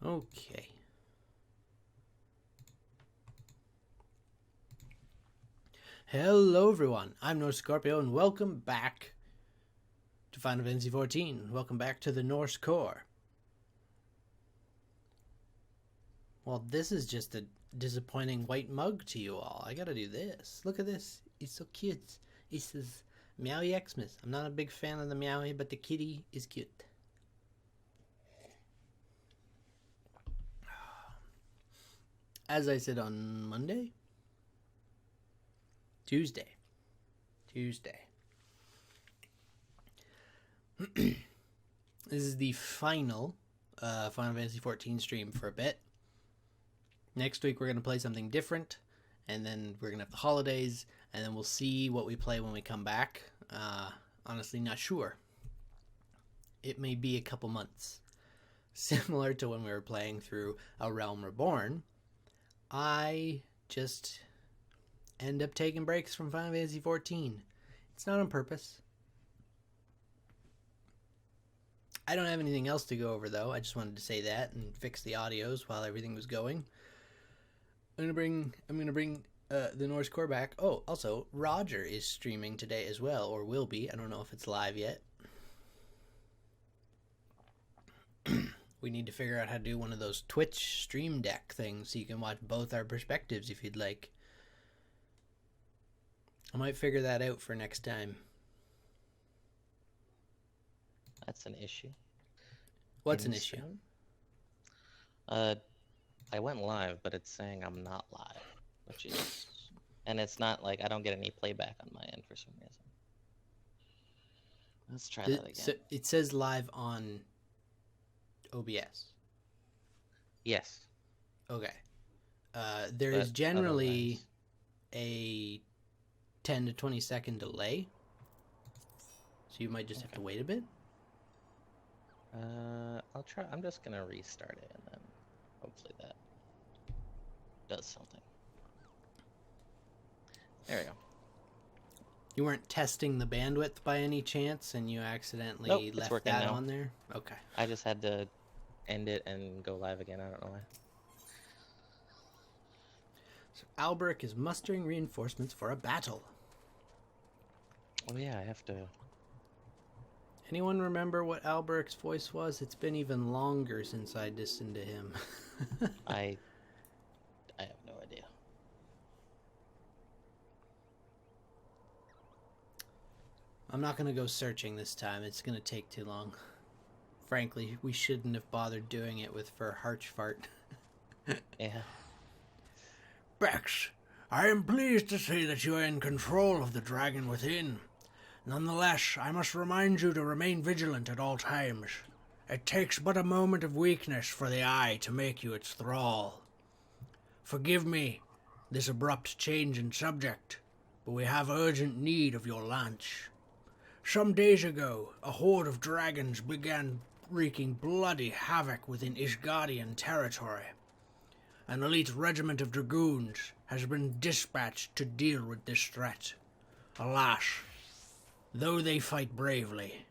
Okay. Hello, everyone. I'm Norse Scorpio, and welcome back to Final Fantasy XIV. Welcome back to the Norse core. Well, this is just a disappointing white mug to you all. I gotta do this. Look at this. It's so cute. It says Meowie Xmas. I'm not a big fan of the Meowie, but the kitty is cute. As I said on Monday? Tuesday. This is the final Final Fantasy XIV stream for a bit. Next week we're going to play something different, and then we're going to have the holidays, and then we'll see what we play when we come back. Honestly, not sure. It may be a couple months. Similar to when we were playing through A Realm Reborn, I just end up taking breaks from Final Fantasy XIV. It's not on purpose. I don't have anything else to go over, though. I just wanted to say that and fix the audios while everything was going. I'm gonna bring the Norse core back. Oh, also, Roger is streaming today as well, or will be. I don't know if it's live yet. We need to figure out how to do one of those Twitch stream deck things so you can watch both our perspectives if you'd like. I might figure that out for next time. That's an issue. What's an issue? I went live, but it's saying I'm not live, which is, and it's not like I don't get any playback on my end for some reason. Let's try that again. So it says live on OBS. Yes. Okay. There is generally a 10 to 20 second delay, so you might just have to wait a bit. I'll try. I'm just gonna restart it, and then hopefully that does something. There we go. You weren't testing the bandwidth by any chance, and you accidentally left that on there? Okay. I just had to end it and go live again. I don't know why. So Alberic is mustering reinforcements for a battle. Oh yeah, I have to. Anyone remember what Alberic's voice was? It's been even longer since I listened to him. I have no idea. I'm not going to go searching this time. It's going to take too long. Frankly, we shouldn't have bothered doing it with Fur Harchfart. Yeah. Bex, I am pleased to see that you are in control of the dragon within. Nonetheless, I must remind you to remain vigilant at all times. It takes but a moment of weakness for the eye to make you its thrall. Forgive me this abrupt change in subject, but we have urgent need of your lunch. Some days ago, a horde of dragons began wreaking bloody havoc within Ishgardian territory. An elite regiment of dragoons has been dispatched to deal with this threat. Alas, though they fight bravely,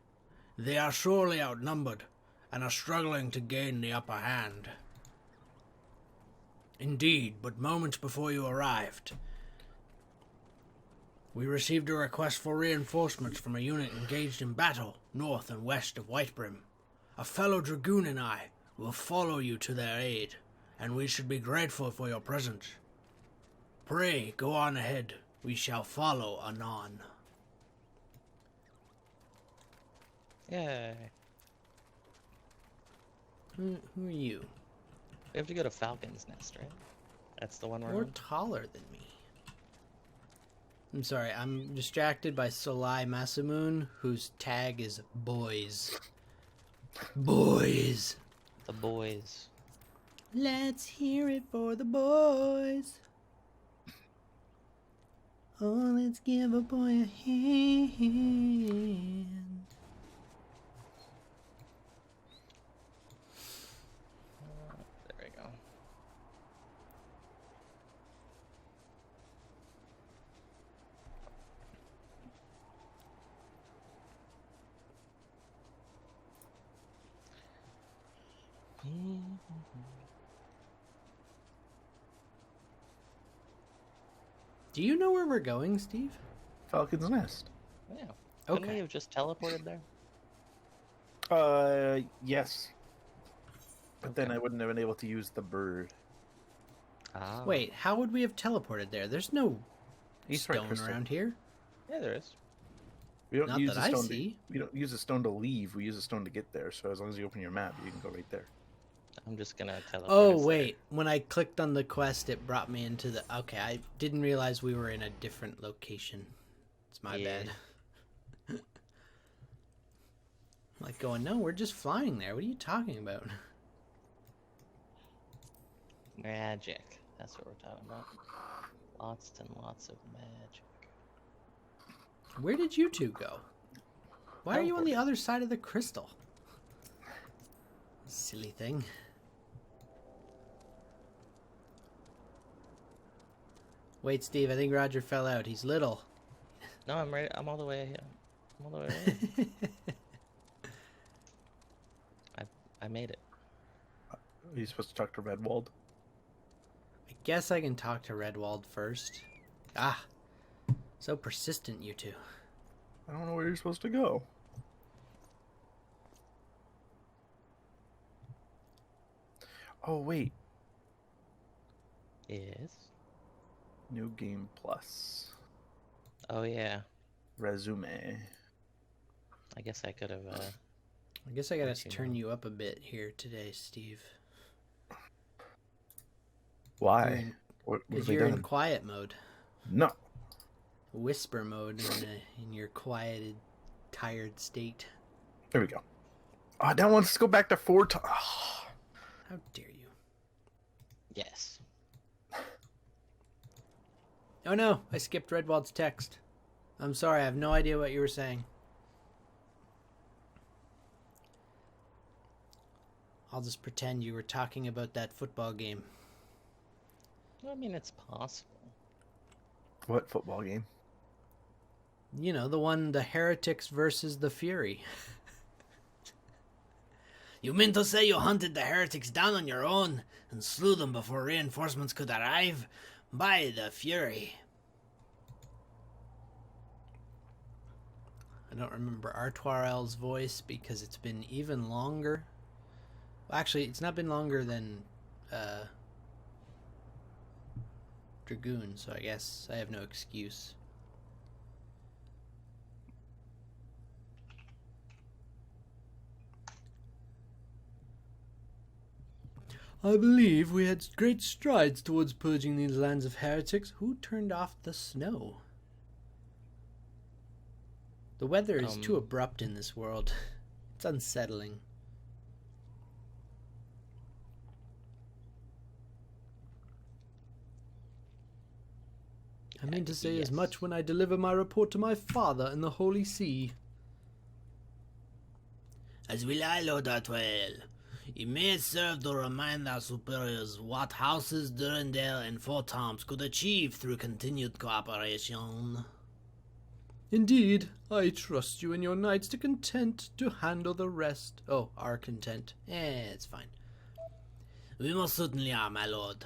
they are sorely outnumbered and are struggling to gain the upper hand. Indeed, but moments before you arrived, we received a request for reinforcements from a unit engaged in battle north and west of Whitebrim. A fellow dragoon and I will follow you to their aid, and we should be grateful for your presence. Pray, go on ahead. We shall follow anon. Yay. Who are you? We have to go to Falcon's Nest, right? That's the one we're You're on? taller than me. I'm sorry, I'm distracted by Solai Masamoon, whose tag is boys. Boys! The boys. Let's hear it for the boys. Oh, let's give a boy a hand. There we go. Do you know where we're going, Steve? Falcon's Nest. Yeah. Couldn't Okay. we have just teleported there? Yes. But then Okay. I wouldn't have been able to use the bird. Ah. Wait, how would we have teleported there? There's no He's right, stone Crystal. around here. Yeah, there is. We don't Not use that a I stone. see. We don't use a stone to leave. We use a stone to get there. So as long as you open your map, you can go right there. I'm just gonna teleport. Oh, us wait. When I clicked on the quest, it brought me into the... Okay, I didn't realize we were in a different location. It's my Yeah. bad. Like going, no, we're just flying there. What are you talking about? there. Magic. That's what we're talking about. Lots and lots of magic. Where did you two go? Why are you on the other side of the crystal? Silly thing. Wait, Steve, I think Roger fell out. He's little. No, I'm right. I'm all the way here. I'm all the way right. I made it. Are you supposed to talk to Redwald? I guess I can talk to Redwald first. Ah, so persistent, you two. I don't know where you're supposed to go. Oh, wait. Yes. New game plus. Oh yeah. Resume. I guess I could have. I guess I gotta Let you turn know. you up a bit here today, Steve. Why? What Because have we you're in done? quiet mode. No. Whisper mode in your quieted, tired state. There we go. Oh, now wants to go back to 4 times. Oh. How dare you? Yes. Oh no, I skipped Redwald's text. I'm sorry, I have no idea what you were saying. I'll just pretend you were talking about that football game. I mean, it's possible. What football game? You know, the one, the Heretics versus the Fury. You mean to say you hunted the Heretics down on your own and slew them before reinforcements could arrive? By the Fury. I don't remember Artoirel's voice because it's been even longer. Well, actually, it's not been longer than Dragoon, so I guess I have no excuse. I believe we had great strides towards purging these lands of heretics. Who turned off the snow? The weather is too abrupt in this world. It's unsettling. I mean to say as much when I deliver my report to my father in the Holy See. As will I, Lord Artoil. It may serve to remind our superiors what houses Durandale and Fort Toms could achieve through continued cooperation. Indeed, I trust you and your knights to content to handle the rest. Oh, are content. It's fine. We most certainly are, my lord.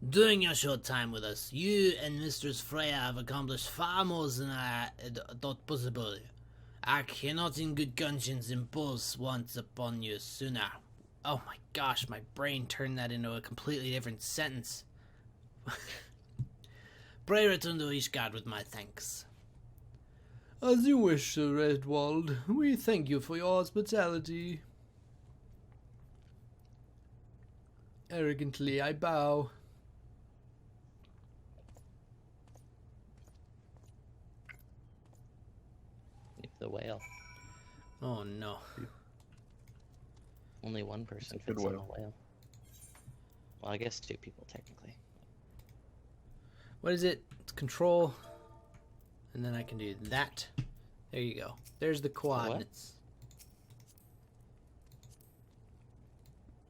During your short time with us, you and Mistress Freya have accomplished far more than I had thought possible. I cannot in good conscience impose once upon you sooner. Oh my gosh, my brain turned that into a completely different sentence. Pray return to Ishgard with my thanks. As you wish, Sir Redwald. We thank you for your hospitality. Arrogantly I bow. The whale. Oh no. Only one person It's a good fits on the whale. whale. Well, I guess 2 people technically. What is it? It's control. And then I can do that. There you go. There's the coordinates.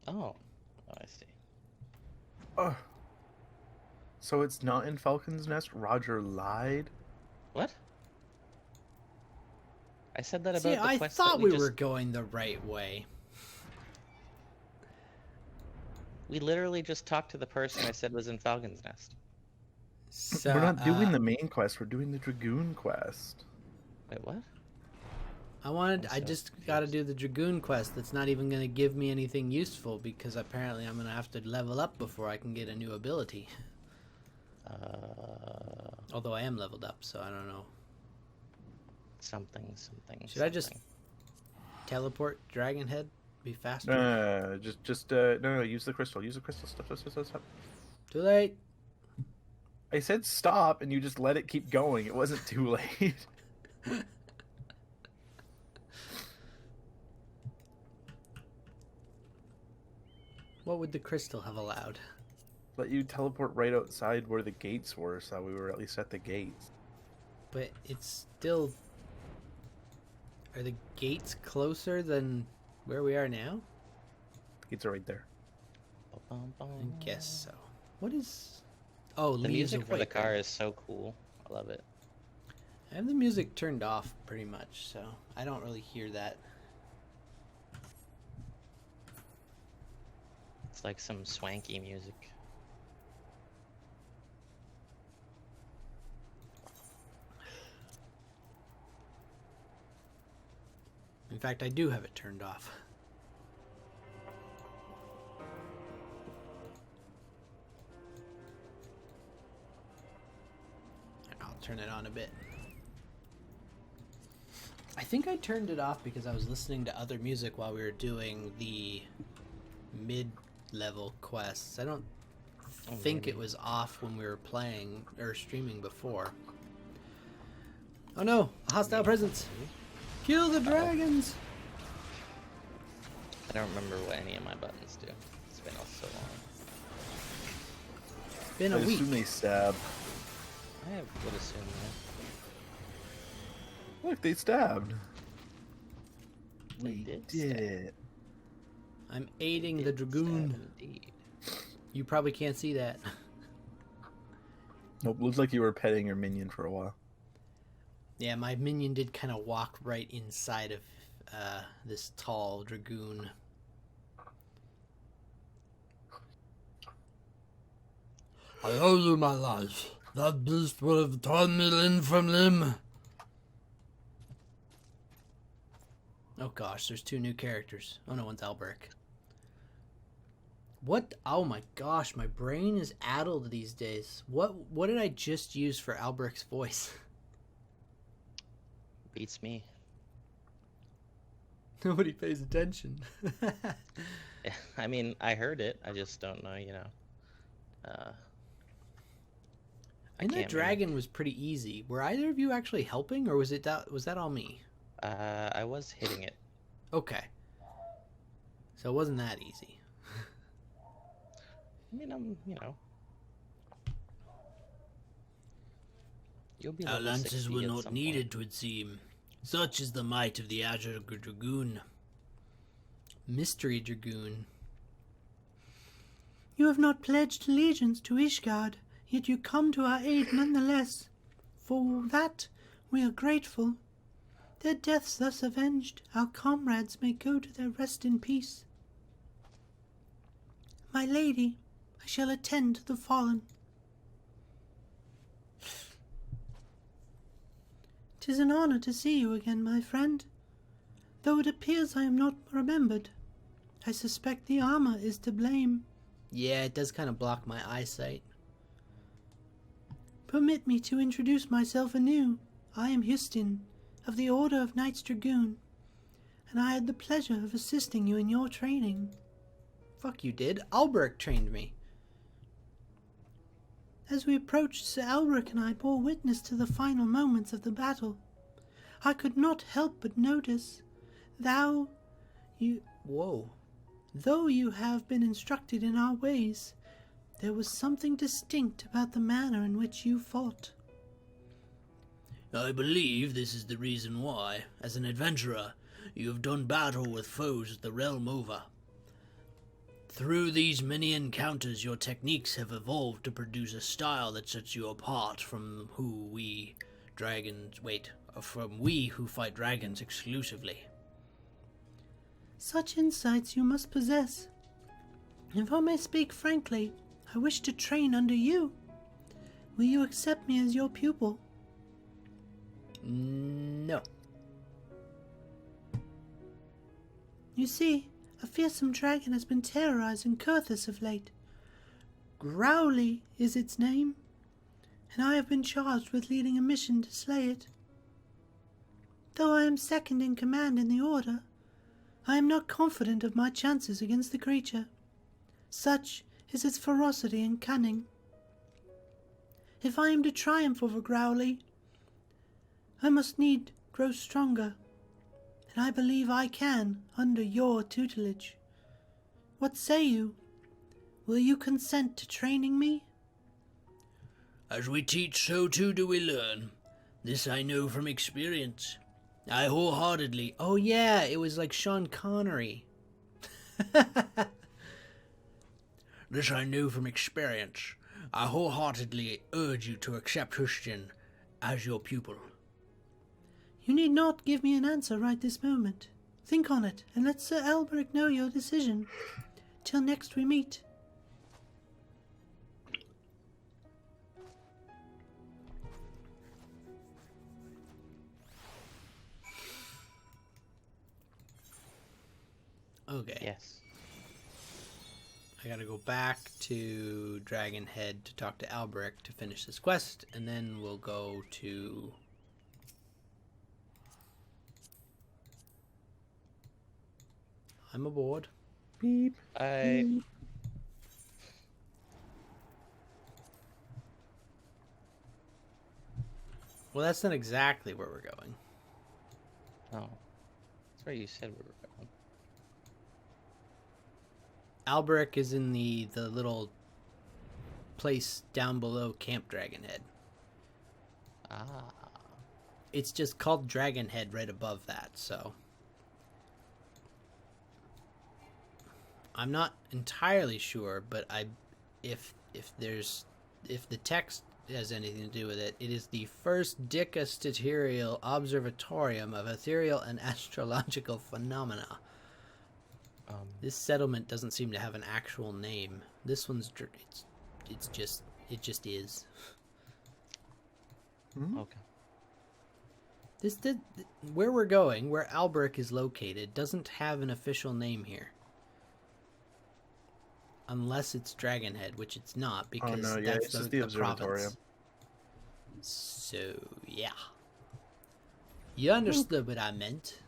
Oh. Oh, I see. Oh. So it's not in Falcon's Nest? Roger lied? What? I said that about See, the I quest thought that we just... were going the right way. We literally just talked to the person I said was in Falcon's Nest. So, We're not doing the main quest. We're doing the Dragoon quest. Wait, what? I just got to do the Dragoon quest. That's not even going to give me anything useful because apparently I'm going to have to level up before I can get a new ability. Although I am leveled up, so I don't know. Something. Should I just teleport Dragon Head? Be faster? No, use the crystal. Use the crystal. Stop. Too late. I said stop, and you just let it keep going. It wasn't too late. What would the crystal have allowed? Let you teleport right outside where the gates were, so we were at least at the gates. But it's still... Are the gates closer than where we are now? The gates are right there. I guess so. What is... Oh, the Leaves music of for the White car Rain. is so cool. I love it. I have the music turned off pretty much, so I don't really hear that. It's like some swanky music. In fact, I do have it turned off. I'll turn it on a bit. I think I turned it off because I was listening to other music while we were doing the mid-level quests. I don't think it was off when we were playing or streaming before. Oh no! A hostile presence! Kill the dragons! I don't remember what any of my buttons do. It's been so long. Been a I week. assume they stab. I would assume that. Look, they stabbed. They We did did stab. it. I'm aiding the Did dragoon. stab indeed. You probably can't see that. Nope, looks like you were petting your minion for a while. Yeah, my minion did kind of walk right inside of this tall dragoon. I owe you my life. That beast would have torn me limb from limb. Oh gosh, there's 2 new characters. Oh no, one's Albrecht. What? Oh my gosh, my brain is addled these days. What did I just use for Albrecht's voice? Beats me. Nobody pays attention. I mean, I heard it. I just don't know, And that dragon was pretty easy. Were either of you actually helping, or was that all me? I was hitting it. Okay. So it wasn't that easy. I mean, You'll be Our level lances 60 were at not some needed, point. 'twould seem. Such is the might of the Azure Dragoon. Mystery Dragoon. You have not pledged allegiance to Ishgard, yet you come to our aid nonetheless. For that we are grateful. Their deaths thus avenged, our comrades may go to their rest in peace. My lady, I shall attend to the fallen. 'Tis an honor to see you again, my friend. Though it appears I am not remembered, I suspect the armor is to blame. Yeah, it does kind of block my eyesight. Permit me to introduce myself anew. I am Hustin, of the Order of Knights Dragoon, and I had the pleasure of assisting you in your training. Fuck you did. Albrecht trained me. As we approached, Sir Elric and I bore witness to the final moments of the battle. I could not help but notice, Though you have been instructed in our ways, there was something distinct about the manner in which you fought. I believe this is the reason why, as an adventurer, you have done battle with foes the realm over. Through these many encounters, your techniques have evolved to produce a style that sets you apart from we who fight dragons exclusively. Such insights you must possess. If I may speak frankly, I wish to train under you. Will you accept me as your pupil? No. You see, a fearsome dragon has been terrorizing Kurthus of late. Growly is its name, and I have been charged with leading a mission to slay it. Though I am second in command in the order, I am not confident of my chances against the creature. Such is its ferocity and cunning. If I am to triumph over Growly, I must need grow stronger, and I believe I can under your tutelage. What say you? Will you consent to training me? As we teach, so too do we learn. This I know from experience. I wholeheartedly... Oh yeah, it was like Sean Connery. This I know from experience. I wholeheartedly urge you to accept Christian as your pupil. You need not give me an answer right this moment. Think on it, and let Sir Alberic know your decision. Till next we meet. Okay. Yes. I gotta go back to Dragonhead to talk to Alberic to finish this quest, and then we'll go to... I'm aboard. Beep. I Well, that's not exactly where we're going. Oh. That's where you said we were going. Alberic is in the little place down below Camp Dragonhead. Ah. It's just called Dragonhead right above that, so... I'm not entirely sure, but if the text has anything to do with it, it is the first dicastatorial observatorium of ethereal and astrological phenomena. This settlement doesn't seem to have an actual name. This one's it just is. Okay. Where we're going, where Alberic is located, doesn't have an official name here. Unless it's Dragonhead, which it's not, because that's it's just the observatorium. province. So, yeah. You understood what I meant.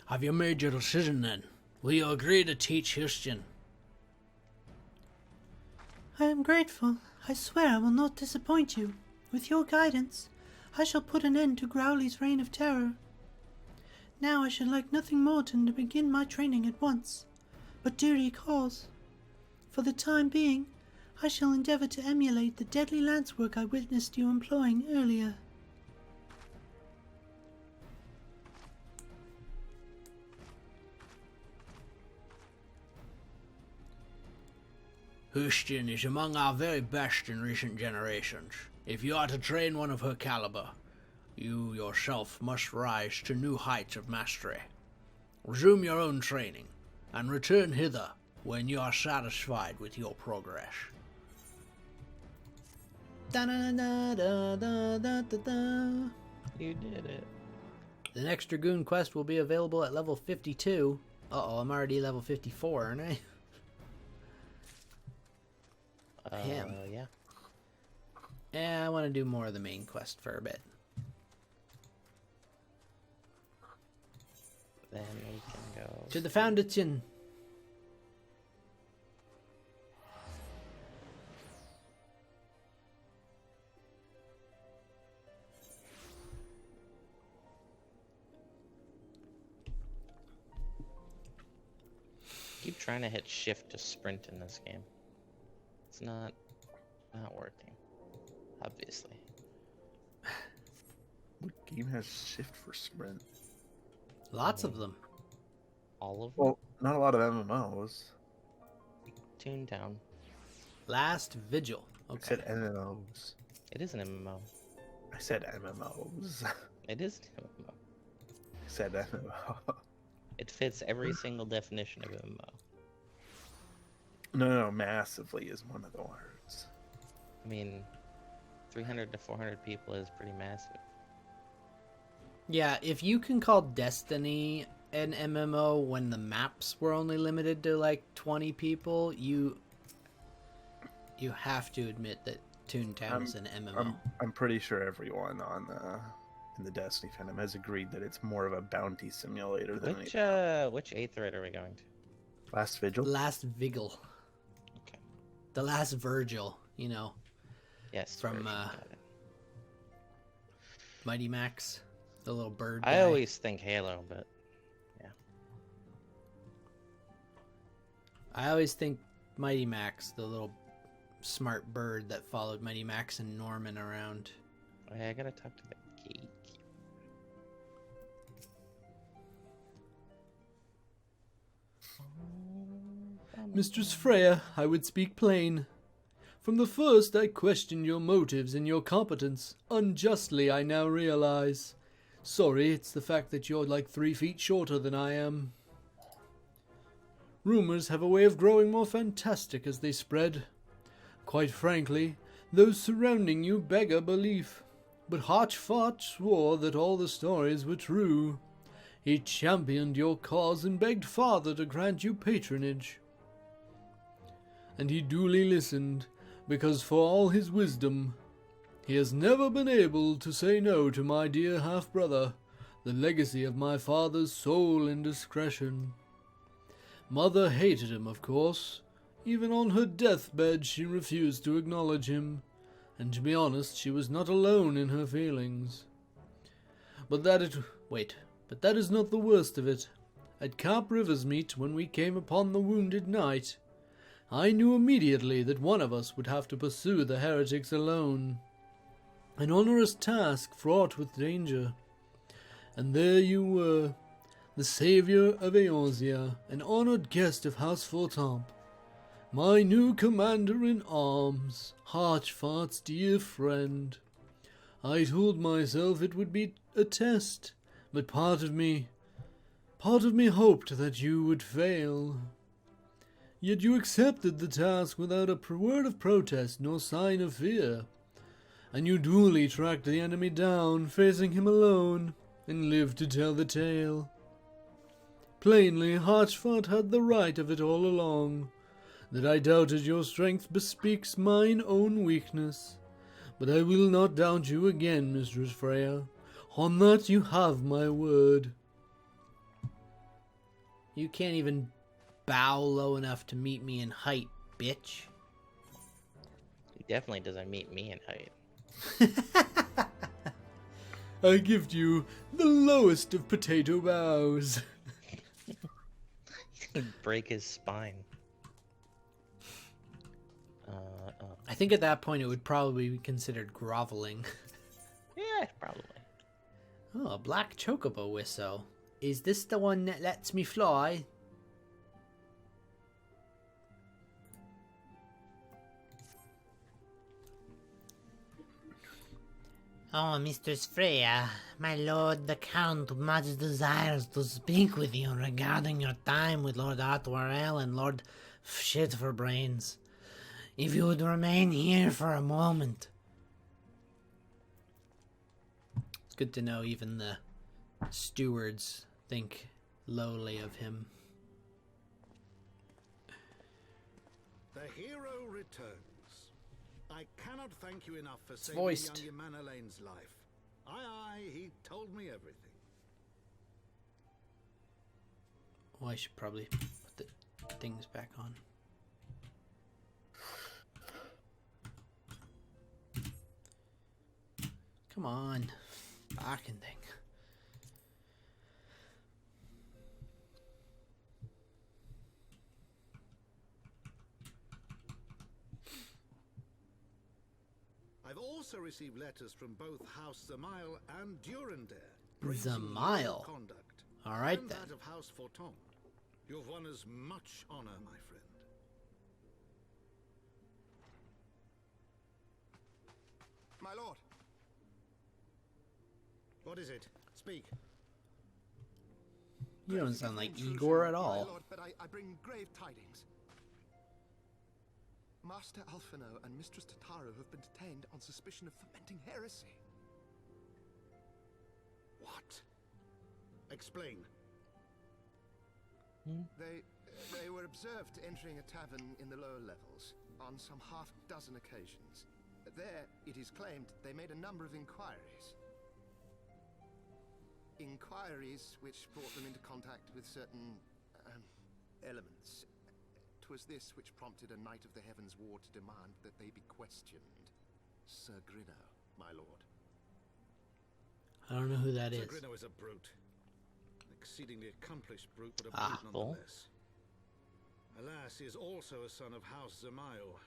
Have you made your decision then? Will you agree to teach Christian? I am grateful. I swear I will not disappoint you. With your guidance, I shall put an end to Growly's reign of terror. Now I should like nothing more than to begin my training at once. But duty calls. For the time being, I shall endeavor to emulate the deadly lance work I witnessed you employing earlier. Christian is among our very best in recent generations. If you are to train one of her caliber, you yourself must rise to new heights of mastery. Resume your own training, and return hither when you are satisfied with your progress. Da-da-da-da-da-da-da-da. You did it. The next Dragoon quest will be available at level 52. Uh-oh, I'm already level 54, aren't I? Yeah. Yeah, I want to do more of the main quest for a bit. Then we can go To the Foundation. Keep trying to hit shift to sprint in this game. It's not working. Obviously. What game has shift for sprint? Lots of them. All of them? Well, not a lot of MMOs. Toontown. Last Vigil. I Okay. said MMOs. It is an MMO. I said MMOs. It is an MMO. I said MMO. It fits every single definition of MMO. No, massively is one of the words. I mean, 300 to 400 people is pretty massive. Yeah, if you can call Destiny an MMO when the maps were only limited to like 20 people, you have to admit that Toontown is an MMO. I'm pretty sure everyone on in the Destiny fandom has agreed that it's more of a bounty simulator than Which 8th thread are we going to? Last Vigil. Last Vigil. Okay. The Last Virgil, you know. Yes. From Virgin, got it. Mighty Max, the little bird I guy. always think Halo, but yeah. I always think Mighty Max, the little smart bird that followed Mighty Max and Norman around. Oh, yeah, I gotta talk to the geek. Mistress Freya, I would speak plain. From the first I questioned your motives and your competence. Unjustly, I now realize. Sorry, it's the fact that you're like 3 feet shorter than I am. Rumors have a way of growing more fantastic as they spread. Quite frankly, those surrounding you beggar belief. But Archbishop swore that all the stories were true. He championed your cause and begged Father to grant you patronage. And he duly listened, because for all his wisdom, he has never been able to say no to my dear half-brother, the legacy of my father's sole indiscretion. Mother hated him, of course. Even on her deathbed she refused to acknowledge him, and to be honest, she was not alone in her feelings. But that is not the worst of it. At Camp Riversmeet, when we came upon the wounded knight, I knew immediately that one of us would have to pursue the heretics alone. An onerous task fraught with danger. And there you were, the saviour of Eorzea, an honoured guest of House Fortamp, my new commander in arms, Archbishop's dear friend. I told myself it would be a test, but part of me hoped that you would fail. Yet you accepted the task without a word of protest nor sign of fear, and you duly tracked the enemy down, facing him alone, and lived to tell the tale. Plainly, Archbishop had the right of it all along. That I doubted your strength bespeaks mine own weakness, but I will not doubt you again, Mistress Freya. On that you have my word. You can't even bow low enough to meet me in height, bitch. He definitely doesn't meet me in height. I give you the lowest of potato bows. He'd break his spine. I think at that point it would probably be considered groveling. Yeah, probably. Oh, a black chocobo whistle. Is this the one that lets me fly? Oh, Mistress Freya, my lord the Count much desires to speak with you regarding your time with Lord Artwarel and Lord Shit-for-Brains. If you would remain here for a moment. It's good to know even the stewards think lowly of him. The hero returns. I cannot thank you enough for saving voiced. young Emanalane's life. Aye, he told me everything. Oh, I should probably put the things back on. Come on. Barking thing. I've also received letters from both House Zamail and Durandare. Zamail? Conduct. All right and then. that of House Fortamp. You've won us much honor, my friend. My lord. What is it? Speak. You don't sound like Intrusion, Igor at my all. lord, but I bring grave tidings. Master Alphino and Mistress Tataru have been detained on suspicion of fomenting heresy. What? Explain. They were observed entering a tavern in the lower levels on some half-dozen occasions. There, it is claimed, they made a number of inquiries. Inquiries which brought them into contact with certain elements. 'Twas this which prompted a knight of the Heavensward to demand that they be questioned. Sir Grinno, my lord. I don't know who that Sir is. Grinno is a brute. An exceedingly accomplished brute, but a Ah, brute bull. nonetheless. Alas, he is also a son of House Zamayo.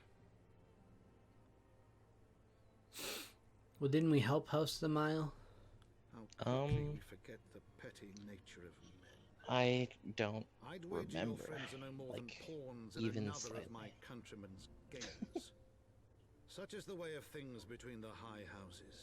Well, didn't we help host the mile? How quickly we forget the petty nature of men. I don't I'd wager your remember, friends are no more than like, pawns in even another slightly. of my countrymen's games. Such is the way of things between the high houses.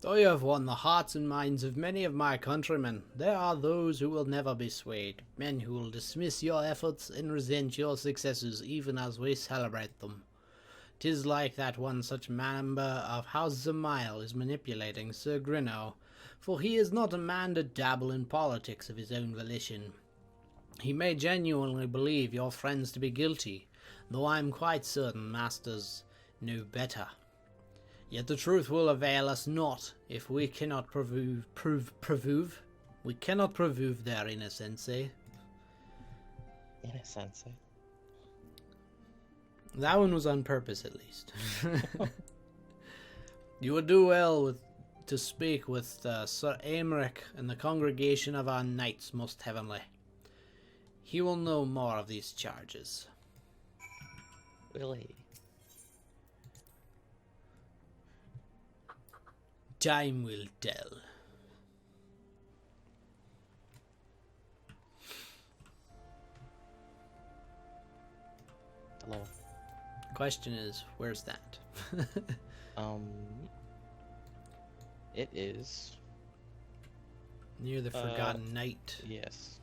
Though you have won the hearts and minds of many of my countrymen, there are those who will never be swayed, men who will dismiss your efforts and resent your successes even as we celebrate them. 'Tis like that one such member of House Zamail is manipulating Sir Grinno, for he is not a man to dabble in politics of his own volition. He may genuinely believe your friends to be guilty, though I am quite certain masters know better. Yet the truth will avail us not if we cannot prove their innocence, eh? Innocence. That one was on purpose, at least. You would do well to speak with Sir Aymeric and the congregation of our knights most heavenly. He will know more of these charges. Really? Time will tell. Hello. Question is, where's that? It is. Near the Forgotten Knight. Yes.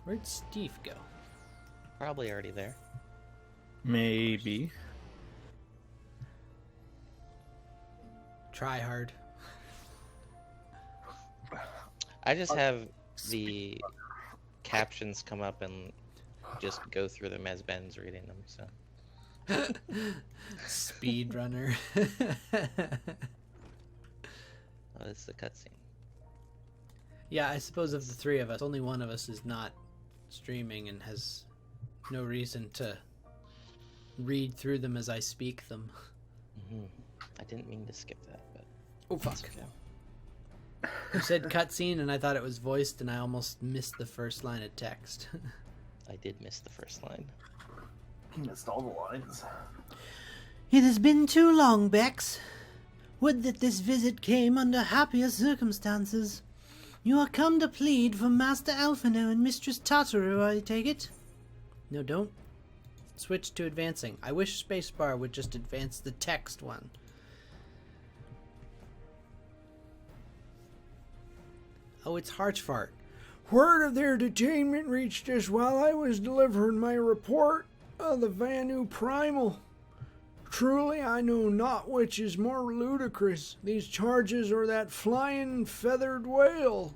Where'd Steve go? Probably already there. Maybe. Try hard. I just have the captions come up and just go through them as Ben's reading them, so. Speedrunner. Oh, this is a cutscene. Yeah, I suppose of the three of us, only one of us is not streaming and has no reason to read through them as I speak them. I didn't mean to skip that, but Oh, fuck. it's okay. You said cutscene and I thought it was voiced and I almost missed the first line of text. I did miss the first line. He missed all the lines. It has been too long, Bex. Would that this visit came under happier circumstances. You are come to plead for Master Alphino and Mistress Tataru, I take it? No, don't. Switch to advancing. I wish spacebar would just advance the text one. Oh, it's Harchfart. Word of their detainment reached us while I was delivering my report of the Vanu Primal. Truly, I know not which is more ludicrous, these charges or that flying feathered whale.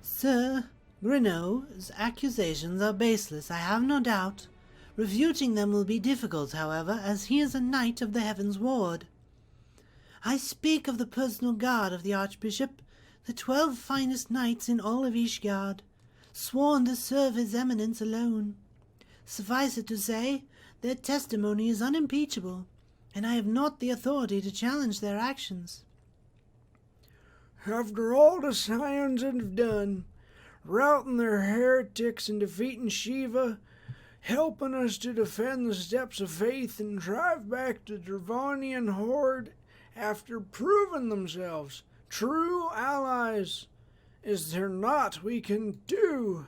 Sir Grinno's accusations are baseless, I have no doubt. Refuting them will be difficult, however, as he is a knight of the Heavensward. I speak of the personal guard of the Archbishop, the 12 finest knights in all of Ishgard, sworn to serve his eminence alone. Suffice it to say, their testimony is unimpeachable, and I have not the authority to challenge their actions. After all the Scions have done, routing their heretics and defeating Shiva, helping us to defend the steps of faith and drive back the Dravonian horde after proving themselves true allies. Is there naught we can do?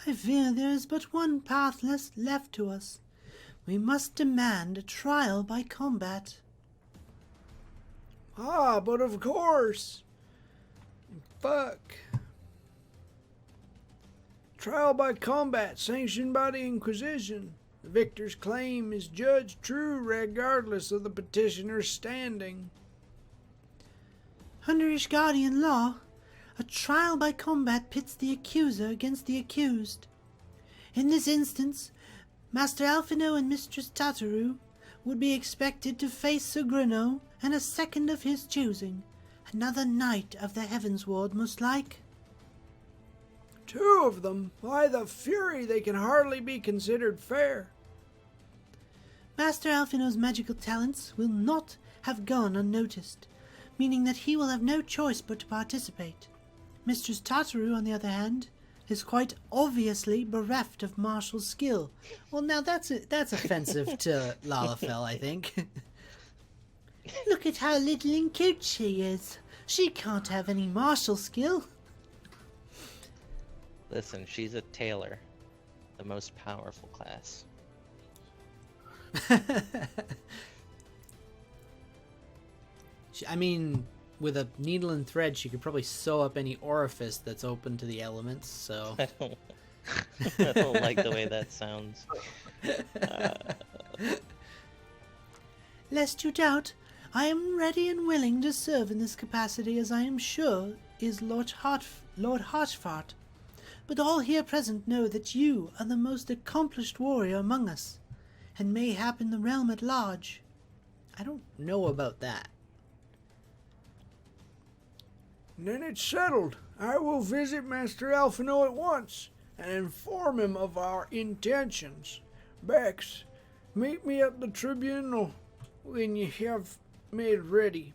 I fear there is but one path left to us. We must demand a trial by combat. Ah, but of course. Fuck. Trial by combat sanctioned by the Inquisition. The victor's claim is judged true regardless of the petitioner's standing. Under Ishgardian law, a trial by combat pits the accuser against the accused. In this instance, Master Alphino and Mistress Tataru would be expected to face Sir Grino and a second of his choosing, another knight of the Heavensward most like. 2 of them? Why the fury, they can hardly be considered fair. Master Alphino's magical talents will not have gone unnoticed, meaning that he will have no choice but to participate. Mistress Tataru, on the other hand, is quite obviously bereft of martial skill. Well, now that's offensive to Lalafell, I think. Look at how little and cute she is. She can't have any martial skill. Listen, she's a tailor, the most powerful class. I mean, with a needle and thread, she could probably sew up any orifice that's open to the elements, so... I don't like the way that sounds. Lest you doubt, I am ready and willing to serve in this capacity, as I am sure is Lord Harchfart. But all here present know that you are the most accomplished warrior among us, and mayhap in the realm at large. I don't know about that. Then it's settled. I will visit Master Alphino at once and inform him of our intentions. Bex, meet me at the tribunal when you have made ready.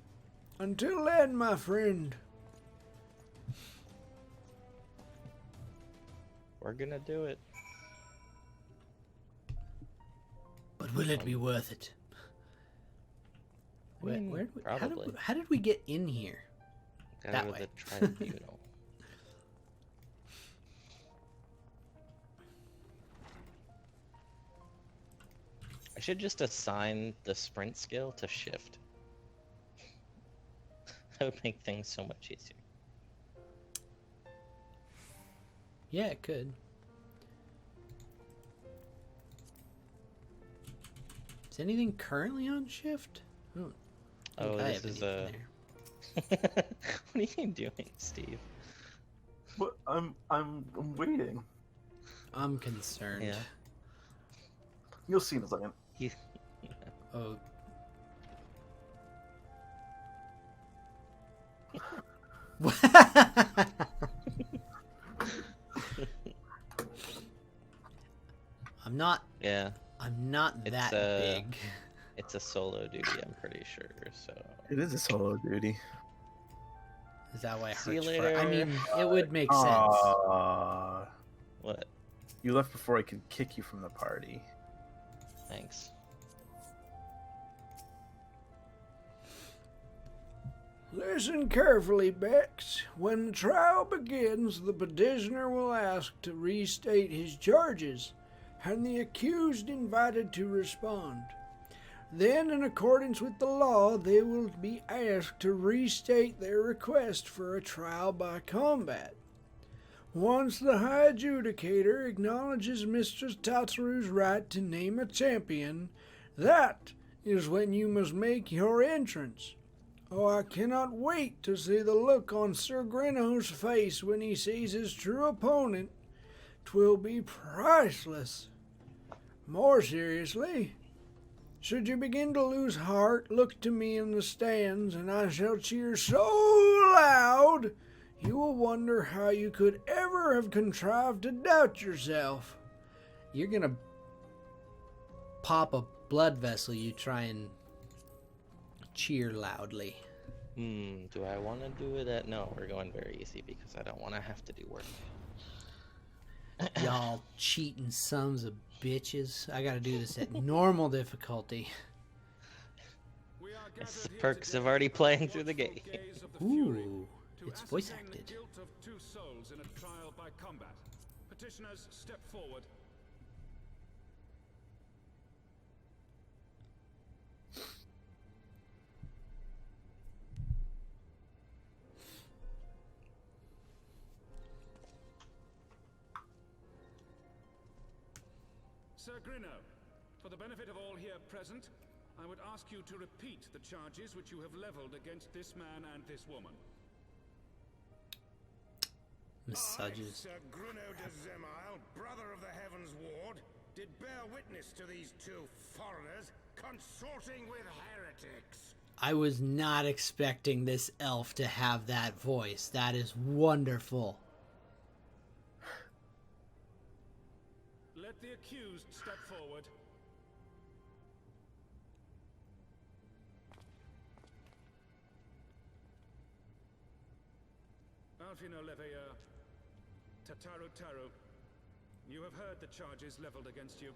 Until then, my friend. We're gonna do it. But will it be worth it? Probably. How did we get in here? Gotta That go way. to the tribunal. I should just assign the sprint skill to shift. That would make things so much easier. Yeah, it could. Is anything currently on shift? I don't think Oh, I this have is anything a... there. What are you doing, Steve? But I'm waiting. I'm concerned. Yeah. You'll see in a second. You... Oh. Yeah, I'm not It's, that big. it's a solo duty, I'm pretty sure, so... It is a solo duty. Is that why it See you hurts later. I mean, it would make sense. What? You left before I could kick you from the party. Thanks. Listen carefully, Bex. When the trial begins, the petitioner will ask to restate his charges, and the accused invited to respond. Then, in accordance with the law, they will be asked to restate their request for a trial by combat. Once the High Adjudicator acknowledges Mistress Tataru's right to name a champion, that is when you must make your entrance. Oh, I cannot wait to see the look on Sir Grino's face when he sees his true opponent. 'Twill be priceless. More seriously, should you begin to lose heart, look to me in the stands, and I shall cheer so loud you will wonder how you could ever have contrived to doubt yourself. You're gonna pop a blood vessel, you try and cheer loudly. Do I want to do it at... No, we're going very easy because I don't want to have to do work. Y'all cheating sons of bitches. I gotta do this at normal difficulty. It's the perks of already playing through the game. Ooh, it's voice acted. Petitioners, step forward. Sir Grino, for the benefit of all here present, I would ask you to repeat the charges which you have leveled against this man and this woman. Massages. Sir Grino de Zemile, brother of the Heavensward, did bear witness to these two foreigners consorting with heretics. I was not expecting this elf to have that voice. That is wonderful. Let the accused step forward. Alfino Leveilleur, Tataru, you have heard the charges leveled against you.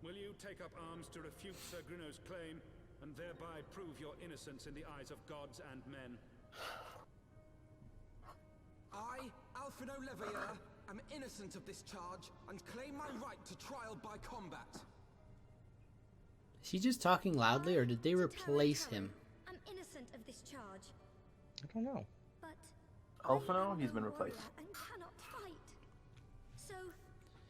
Will you take up arms to refute Sir Grino's claim, and thereby prove your innocence in the eyes of gods and men? I, Alfino Leveilleur, am innocent of this charge, and claim my right to trial by combat. Is he just talking loudly, or did they replace him? I'm innocent of this charge. I don't know. But Alfino, he's been replaced. and cannot fight. So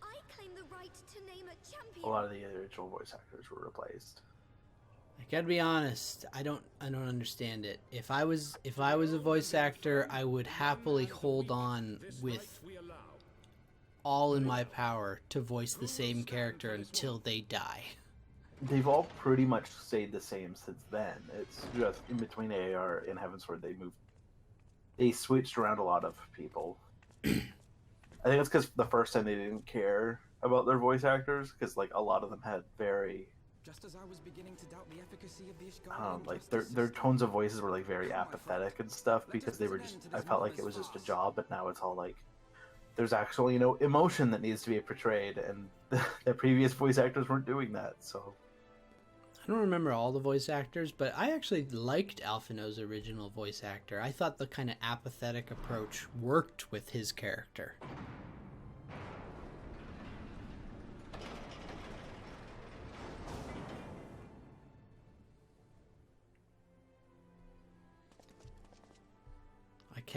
I claim the right to name a champion. A lot of the original voice actors were replaced. I gotta be honest, I don't understand it. If I was a voice actor, I would happily hold on with all in my power to voice the same character until they die. They've all pretty much stayed the same since then. It's just in between AAR and Heavensward, they switched around a lot of people. I think it's because the first time they didn't care about their voice actors, because like a lot of them had very Just as I was beginning to doubt the efficacy of the Ishgard like their tones of voices were like very apathetic and stuff, because they were just, I felt like it was just a job, but now it's all like there's actually, emotion that needs to be portrayed, and the previous voice actors weren't doing that. So I don't remember all the voice actors, but I actually liked Alfino's original voice actor. I thought the kind of apathetic approach worked with his character.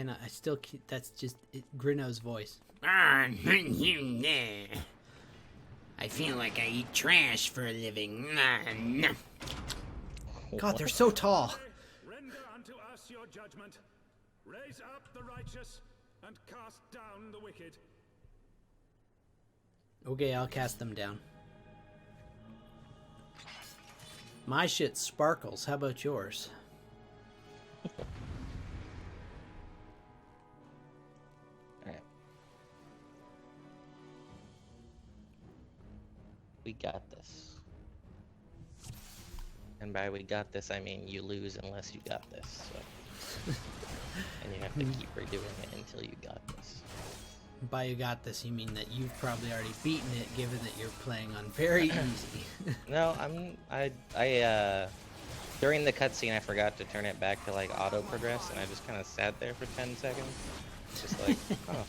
I still can't, that's just Grino's voice. I feel like I eat trash for a living. God, they're so tall. Render unto us your judgment. Raise up the righteous and cast down the wicked. Okay, I'll cast them down. My shit sparkles. How about yours? We got this. And by we got this, I mean you lose unless you got this. So. And you have to keep redoing it until you got this. By you got this, you mean that you've probably already beaten it, given that you're playing on very easy. No, I during the cutscene I forgot to turn it back to like auto progress, and I just kind of sat there for 10 seconds. Just like, oh,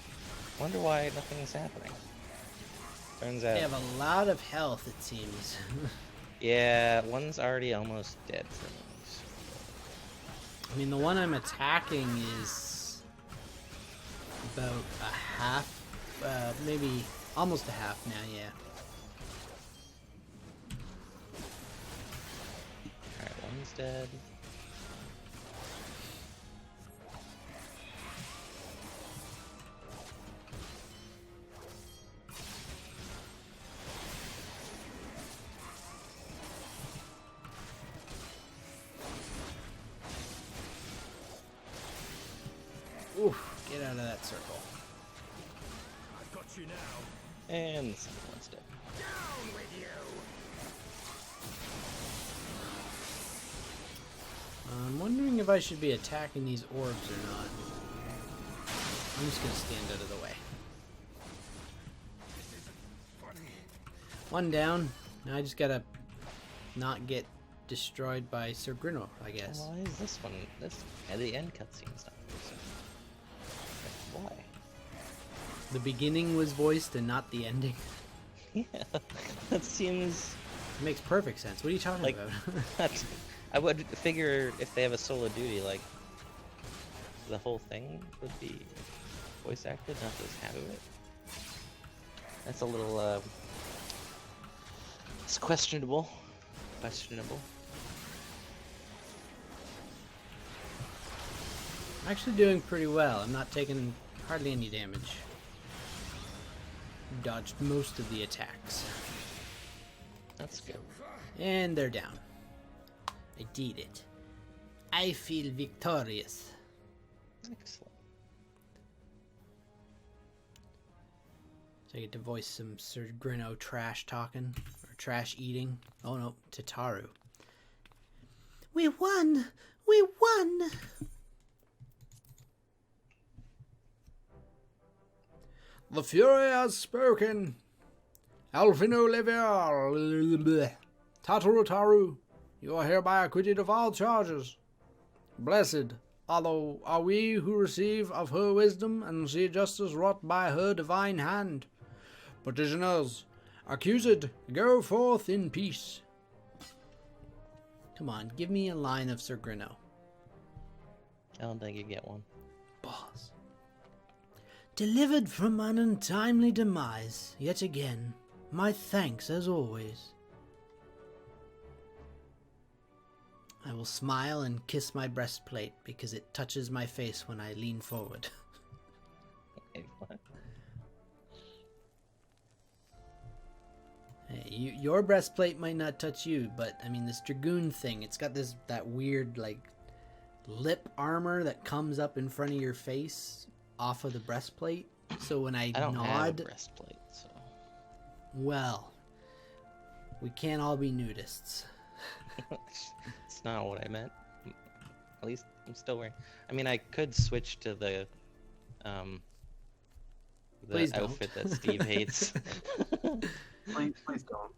wonder why nothing's happening. Turns out They have a lot of health, it seems. yeah, one's already almost dead for me. I mean, the one I'm attacking is about a half, maybe almost a half now, yeah. Alright, one's dead. Oof, get out of that circle. I've got you now. And someone's dead. Down with you! I'm wondering if I should be attacking these orbs or not. I'm just gonna stand out of the way. One down. Now I just gotta not get destroyed by Sir Grinno, I guess. Why is this one? The end cutscene's not voiced. Why? The beginning was voiced and not the ending. Yeah, that seems... It makes perfect sense. What are you talking about? I would figure if they have a solo duty, like, the whole thing would be voice acted, not just half of it. That's a little, it's questionable. Questionable. I'm actually doing pretty well. I'm not taking hardly any damage. Dodged most of the attacks. That's good. And they're down. I did it. I feel victorious. Excellent. So I get to voice some Sir Grinno trash talking, or trash eating. Oh no, Tataru. We won! We won! The Fury has spoken. Alfino Leviar. Tataru, you are hereby acquitted of all charges. Blessed are we who receive of her wisdom and see justice wrought by her divine hand. Petitioners, accused, go forth in peace. Come on, give me a line of Sir Grinno. I don't think you get one. Boss. Delivered from an untimely demise, yet again, my thanks as always. I will smile and kiss my breastplate because it touches my face when I lean forward. Wait, what? Hey, your breastplate might not touch you, but I mean this dragoon thing, it's got that weird like lip armor that comes up in front of your face off of the breastplate. So when I don't nod, have a breastplate, so well, we can't all be nudists. it's not what I meant. At least I'm still wearing. I mean, I could switch to the Please don't. outfit that Steve hates. Please don't.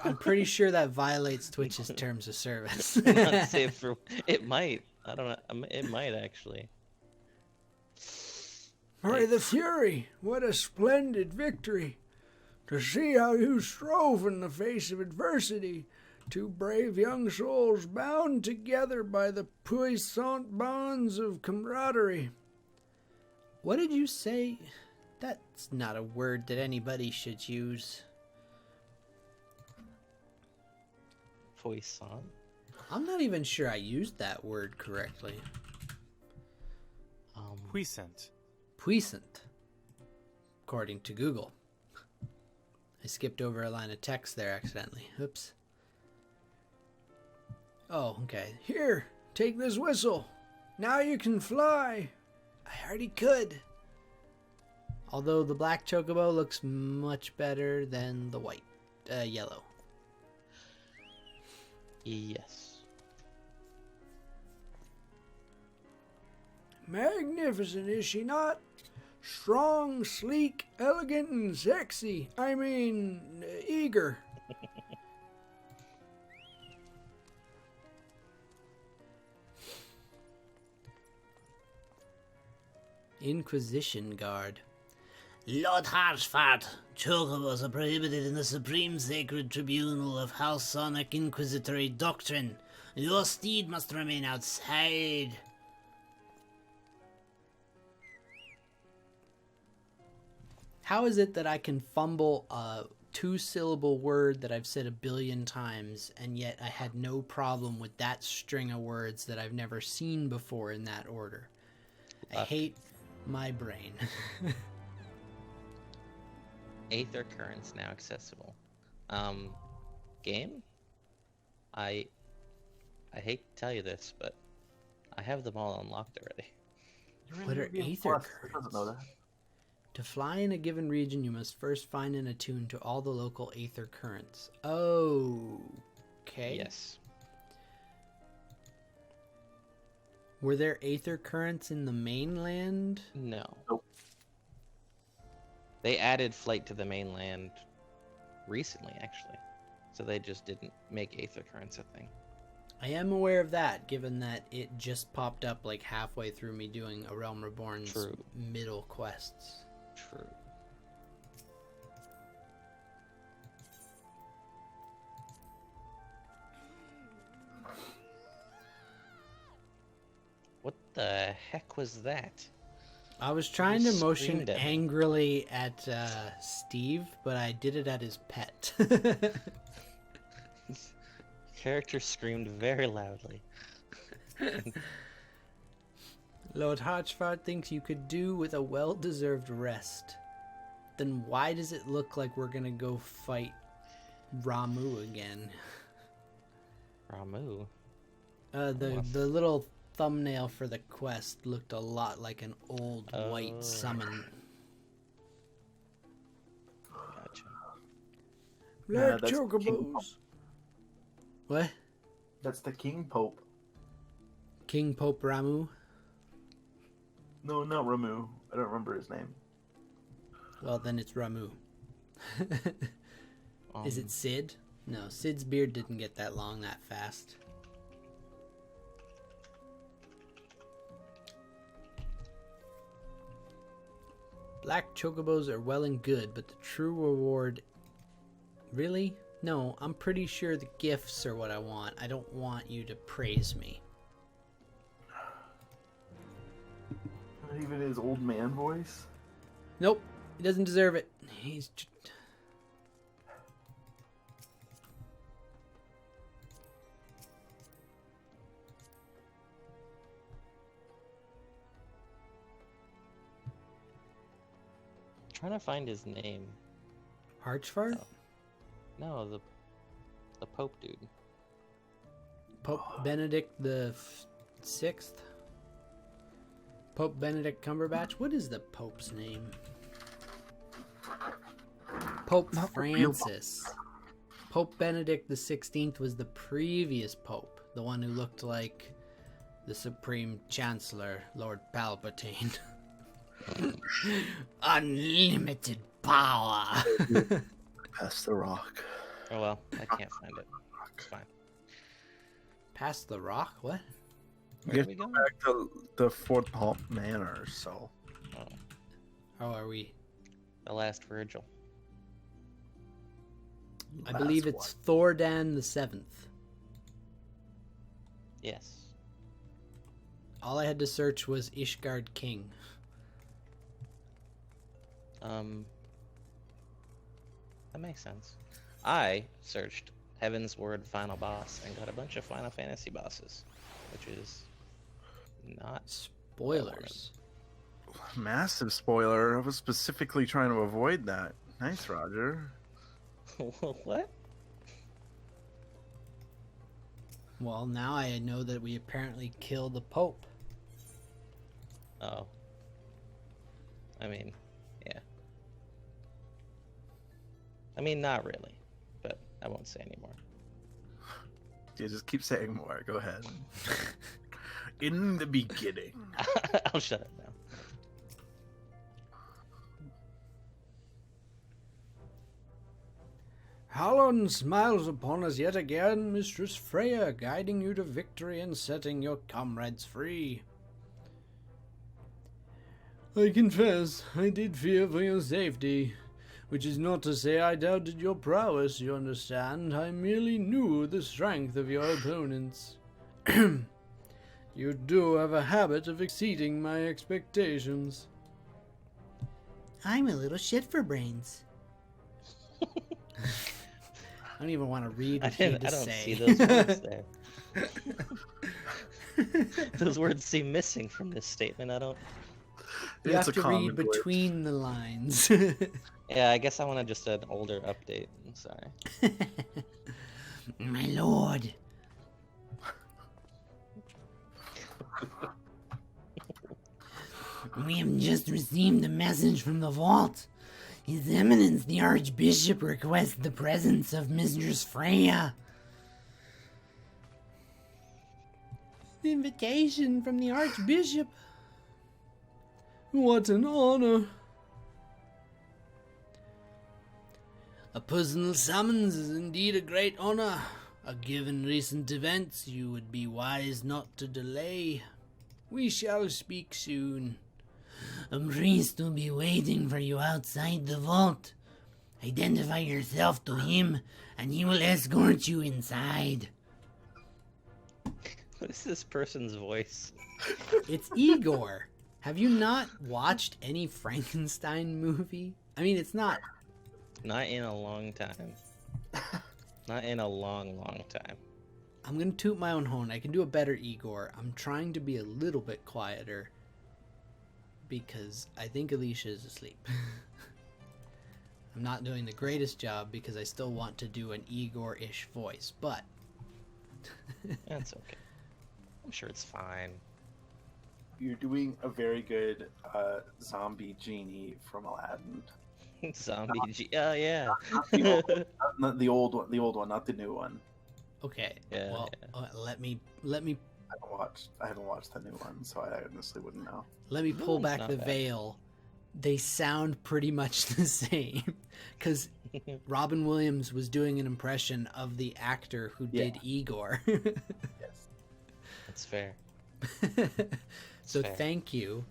I'm pretty sure that violates Twitch's terms of service. Not safe for. It might. I don't know. It might actually. By the Fury, what a splendid victory! To see how you strove in the face of adversity, two brave young souls bound together by the puissant bonds of camaraderie. What did you say? That's not a word that anybody should use. Puissant. I'm not even sure I used that word correctly. Puissant. Puissant, according to Google. I skipped over a line of text there accidentally. Oops. Oh, okay. Here, take this whistle. Now you can fly. I already could. Although the black chocobo looks much better than the white, yellow. Yes. Magnificent, is she not? Strong, sleek, elegant, and sexy. I mean, eager. Inquisition Guard. Lord Harshfart, chocobos are prohibited in the Supreme Sacred Tribunal of Halsonic Inquisitory Doctrine. Your steed must remain outside. How is it that I can fumble a two-syllable word that I've said a billion times, and yet I had no problem with that string of words that I've never seen before in that order? I hate my brain. Aether currents now accessible. Game? I hate to tell you this, but I have them all unlocked already. What are Aether currents? To fly in a given region, you must first find and attune to all the local Aether currents. Oh, okay. Yes. Were there Aether currents in the mainland? No. Nope. They added flight to the mainland recently, actually. So they just didn't make Aether Currents a thing. I am aware of that, given that it just popped up like halfway through me doing A Realm Reborn's True. middle quests. True. What the heck was that? I was trying to You motion screamed at me. angrily at Steve, but I did it at his pet. Character screamed very loudly. Lord Harchford thinks you could do with a well-deserved rest. Then why does it look like we're gonna go fight Ramu again? Ramu? The little thumbnail for the quest looked a lot like an old white summon. Gotcha. Black that's King chocobos. What? That's the King Pope. King Pope Ramu? No, not Ramu. I don't remember his name. Well, then it's Ramu. Is it Sid? No, Sid's beard didn't get that long that fast. Black chocobos are well and good, but the true reward... Really? No, I'm pretty sure the gifts are what I want. I don't want you to praise me. Not even his old man voice. Nope, he doesn't deserve it. He's just... Trying to find his name. Harchford? No, the Pope dude. Pope Benedict the Sixth? Pope Benedict Cumberbatch? What is the Pope's name? Pope Not the real Francis. Pope Benedict the 16th was the previous Pope, the one who looked like the Supreme Chancellor, Lord Palpatine. Unlimited power. Pass the rock. Oh well, I can't find it. It's fine. Past the rock? What? Where are we going? Back to the Fort Pomp Manor, so. Oh, How are we? the last Virgil. I believe it's Thordan the 7th. Yes. All I had to search was Ishgard King. That makes sense. I searched Heavensward Final Boss and got a bunch of Final Fantasy bosses, which is not Spoilers. Massive spoiler. I was specifically trying to avoid that. Nice, Roger. What? Well, now I know that we apparently killed the Pope. Oh. I mean, yeah. I mean, not really, but I won't say anymore. Yeah, just keep saying more. Go ahead. In the beginning. I'll shut up now. Halon smiles upon us yet again, Mistress Freya, guiding you to victory and setting your comrades free. I confess, I did fear for your safety. Which is not to say I doubted your prowess, you understand. I merely knew the strength of your opponents. You do have a habit of exceeding my expectations. I'm a little shit for brains. I don't even want to read what he had to I don't say. see those words there. Those words seem missing from this statement. I don't. You have to read between the lines. Yeah, I guess I want just an older update. I'm sorry. My lord. We have just received a message from the vault. His Eminence the Archbishop requests the presence of Mistress Freya. Invitation from the Archbishop. What an honor. A personal summons is indeed a great honor. Given recent events, you would be wise not to delay. We shall speak soon. A priest will be waiting for you outside the vault. Identify yourself to him, and he will escort you inside. What is this person's voice? It's Igor. Have you not watched any Frankenstein movie? I mean, it's not... Not in a long time. Not in a long, long time. I'm gonna toot my own horn. I can do a better Igor. I'm trying to be a little bit quieter because I think Alicia is asleep. I'm not doing the greatest job because I still want to do an Igor-ish voice, but... That's okay. I'm sure it's fine. You're doing a very good zombie genie from Aladdin. Zombie yeah. Not the old one, not the new one. Okay. Yeah, well, yeah. Let me. I haven't watched the new one, so I honestly wouldn't know. Let me pull back not the bad. veil. They sound pretty much the same, because Robin Williams was doing an impression of the actor who did Igor. Yes. That's fair. So fair. thank you.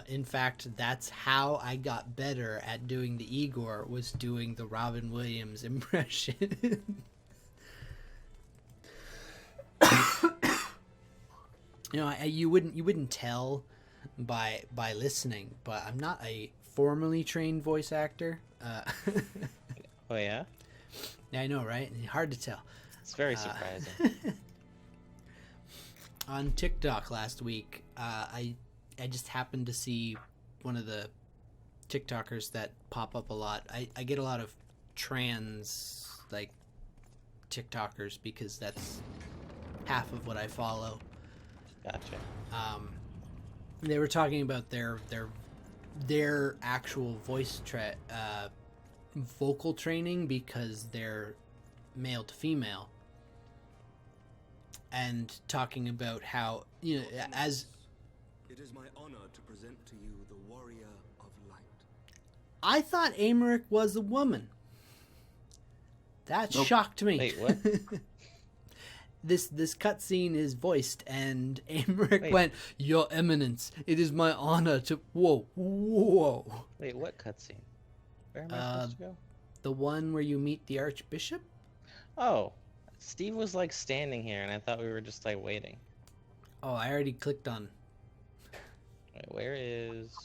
In fact, that's how I got better at doing the Igor, was doing the Robin Williams impression. You know, you wouldn't tell by listening, but I'm not a formally trained voice actor. Oh yeah? Yeah, I know, right? Hard to tell. It's very surprising. On TikTok last week, I just happened to see one of the TikTokers that pop up a lot. I get a lot of trans like TikTokers because that's half of what I follow. Gotcha. They were talking about their actual vocal training because they're male to female, and talking about how, you know, as It is my honor to present to you the warrior of light. I thought Amaric was a woman. That shocked me. Wait, what? This cutscene is voiced, and Amaric went, "Your Eminence, it is my honor to..." Whoa. Wait, what cutscene? Where am I supposed to go? The one where you meet the Archbishop? Oh, Steve was like standing here, and I thought we were just like waiting. Oh, I already clicked on. Wait, where is?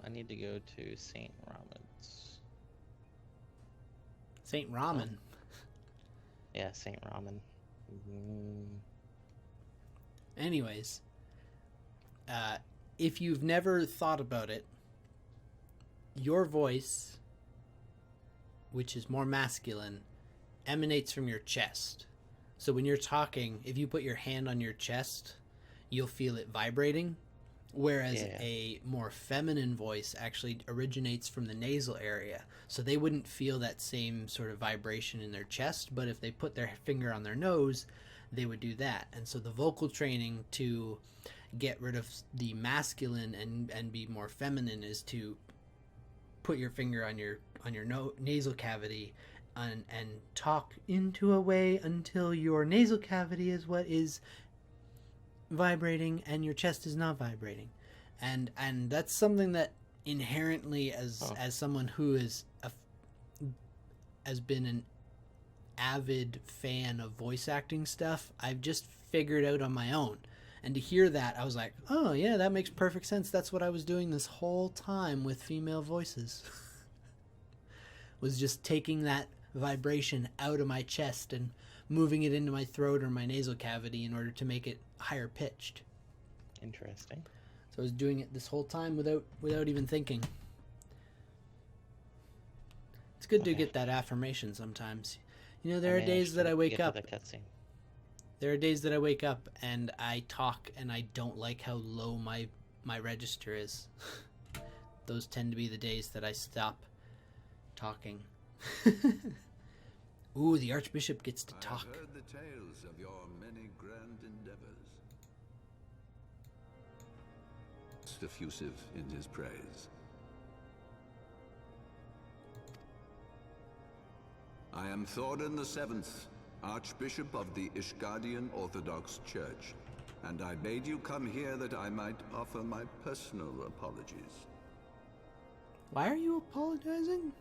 I need to go to St. Ramon's. St. Ramen. Yeah, St. Ramen. Anyways, if you've never thought about it, your voice, which is more masculine, emanates from your chest. So when you're talking, if you put your hand on your chest, you'll feel it vibrating. Whereas a more feminine voice actually originates from the nasal area. So they wouldn't feel that same sort of vibration in their chest, but if they put their finger on their nose, they would do that. And so the vocal training to get rid of the masculine and be more feminine is to put your finger on your nasal cavity and talk into a way until your nasal cavity is what is vibrating and your chest is not vibrating. And that's something that inherently, as someone who has been an avid fan of voice acting stuff, I've just figured out on my own. And to hear that, I was like, oh yeah, that makes perfect sense. That's what I was doing this whole time with female voices. Was just taking that vibration out of my chest and moving it into my throat or my nasal cavity in order to make it higher pitched. Interesting. So I was doing it this whole time without even thinking. It's good to get that affirmation sometimes. You know, there are days that I wake up. There are days that I wake up and I talk and I don't like how low my register is. Those tend to be the days that I stop talking. Ooh, the Archbishop gets to talk. I've heard the tales of your many grand endeavors. effusive in his praise. I am Thordan VII, Archbishop of the Ishgardian Orthodox Church, and I bade you come here that I might offer my personal apologies. Why are you apologizing?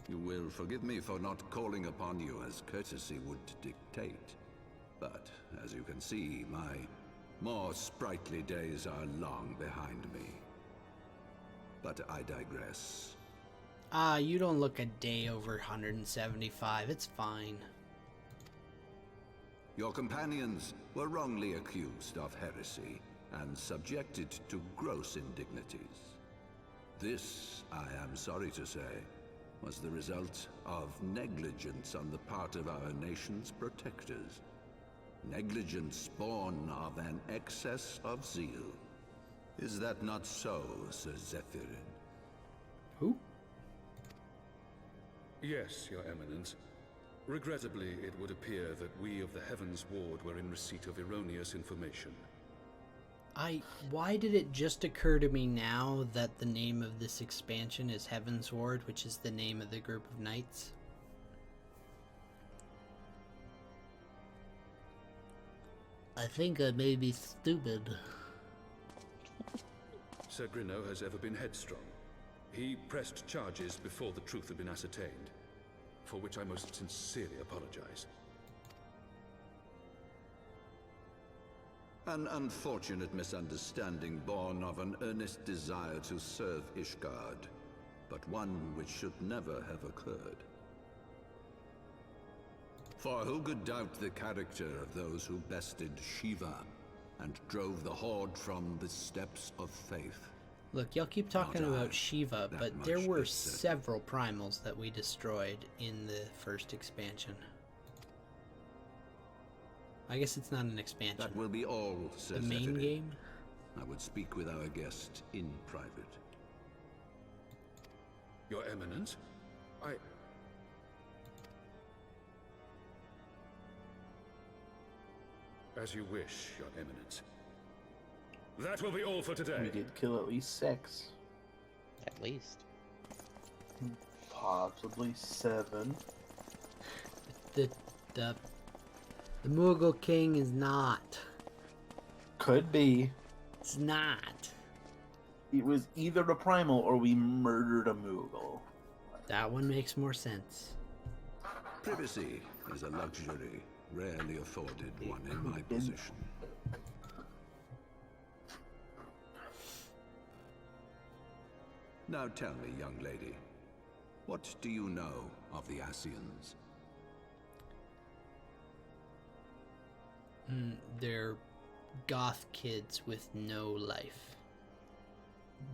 You will forgive me for not calling upon you as courtesy would dictate. But, as you can see, my more sprightly days are long behind me. But I digress. You don't look a day over 175. It's fine. Your companions were wrongly accused of heresy and subjected to gross indignities. This, I am sorry to say, was the result of negligence on the part of our nation's protectors. Negligence born of an excess of zeal. Is that not so, Sir Zephyrin? Who? Yes, Your Eminence. Regrettably, it would appear that we of the Heavensward were in receipt of erroneous information. Why did it just occur to me now that the name of this expansion is Heavensward, which is the name of the group of knights? I think I may be stupid. Sir Grinno has ever been headstrong. He pressed charges before the truth had been ascertained, for which I most sincerely apologize. An unfortunate misunderstanding born of an earnest desire to serve Ishgard, but one which should never have occurred. For who could doubt the character of those who bested Shiva and drove the Horde from the steps of faith? Look, y'all keep talking Not about I. Shiva, That but much there were is certain. several primals that we destroyed in the first expansion. I guess it's not an expansion. That will be all, Sir The main Zephyrin. game? I would speak with our guest in private. Your Eminence, As you wish, Your Eminence. That will be all for We today. did kill at least 6. At least. Possibly 7. The Mughal King is not. Could be. It's not. It was either a primal or we murdered a Moogle. That one makes more sense. Privacy is a luxury rarely afforded one in my position. Now tell me, young lady, what do you know of the Ascians? They're goth kids with no life.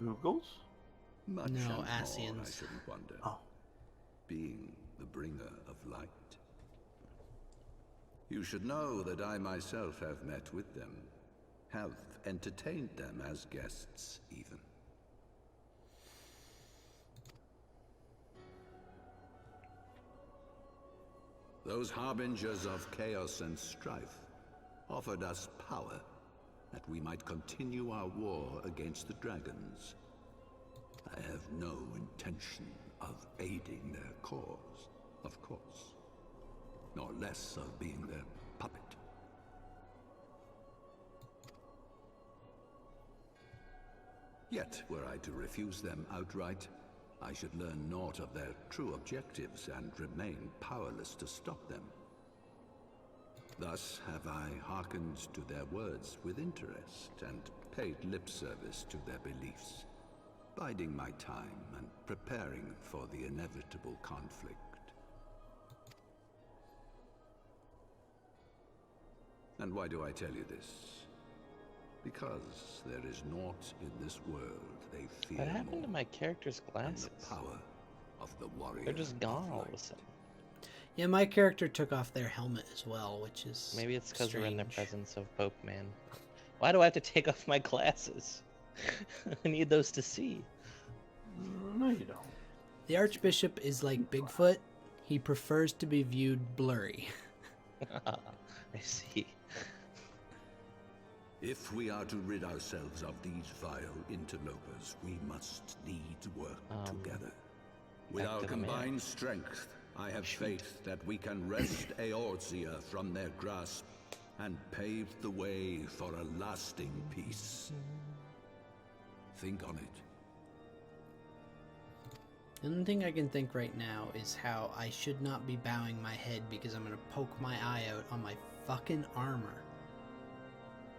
Moogles? Much No, and more, I Ascians. shouldn't wonder. Oh. Being the bringer of light. You should know that I myself have met with them, have entertained them as guests, even. Those harbingers of chaos and strife offered us power that we might continue our war against the dragons. I have no intention of aiding their cause, of course, nor less of being their puppet. Yet, were I to refuse them outright, I should learn naught of their true objectives and remain powerless to stop them. Thus have I hearkened to their words with interest and paid lip service to their beliefs, biding my time and preparing for the inevitable conflict. And why do I tell you this? Because there is naught in this world they fear What happened more to my character's than glasses? the power of the warrior. They're just gone all of a light. sudden. Yeah, my character took off their helmet as well, which is Maybe it's because we're in the strange. presence of Pope Man. Why do I have to take off my glasses? I need those to see. No, you don't. The Archbishop is like Bigfoot. He prefers to be viewed blurry. I see. If we are to rid ourselves of these vile interlopers, we must needs work together. With our combined strength, I have faith that we can wrest Eorzea from their grasp and pave the way for a lasting peace. Think on it. The only thing I can think right now is how I should not be bowing my head because I'm going to poke my eye out on my fucking armor.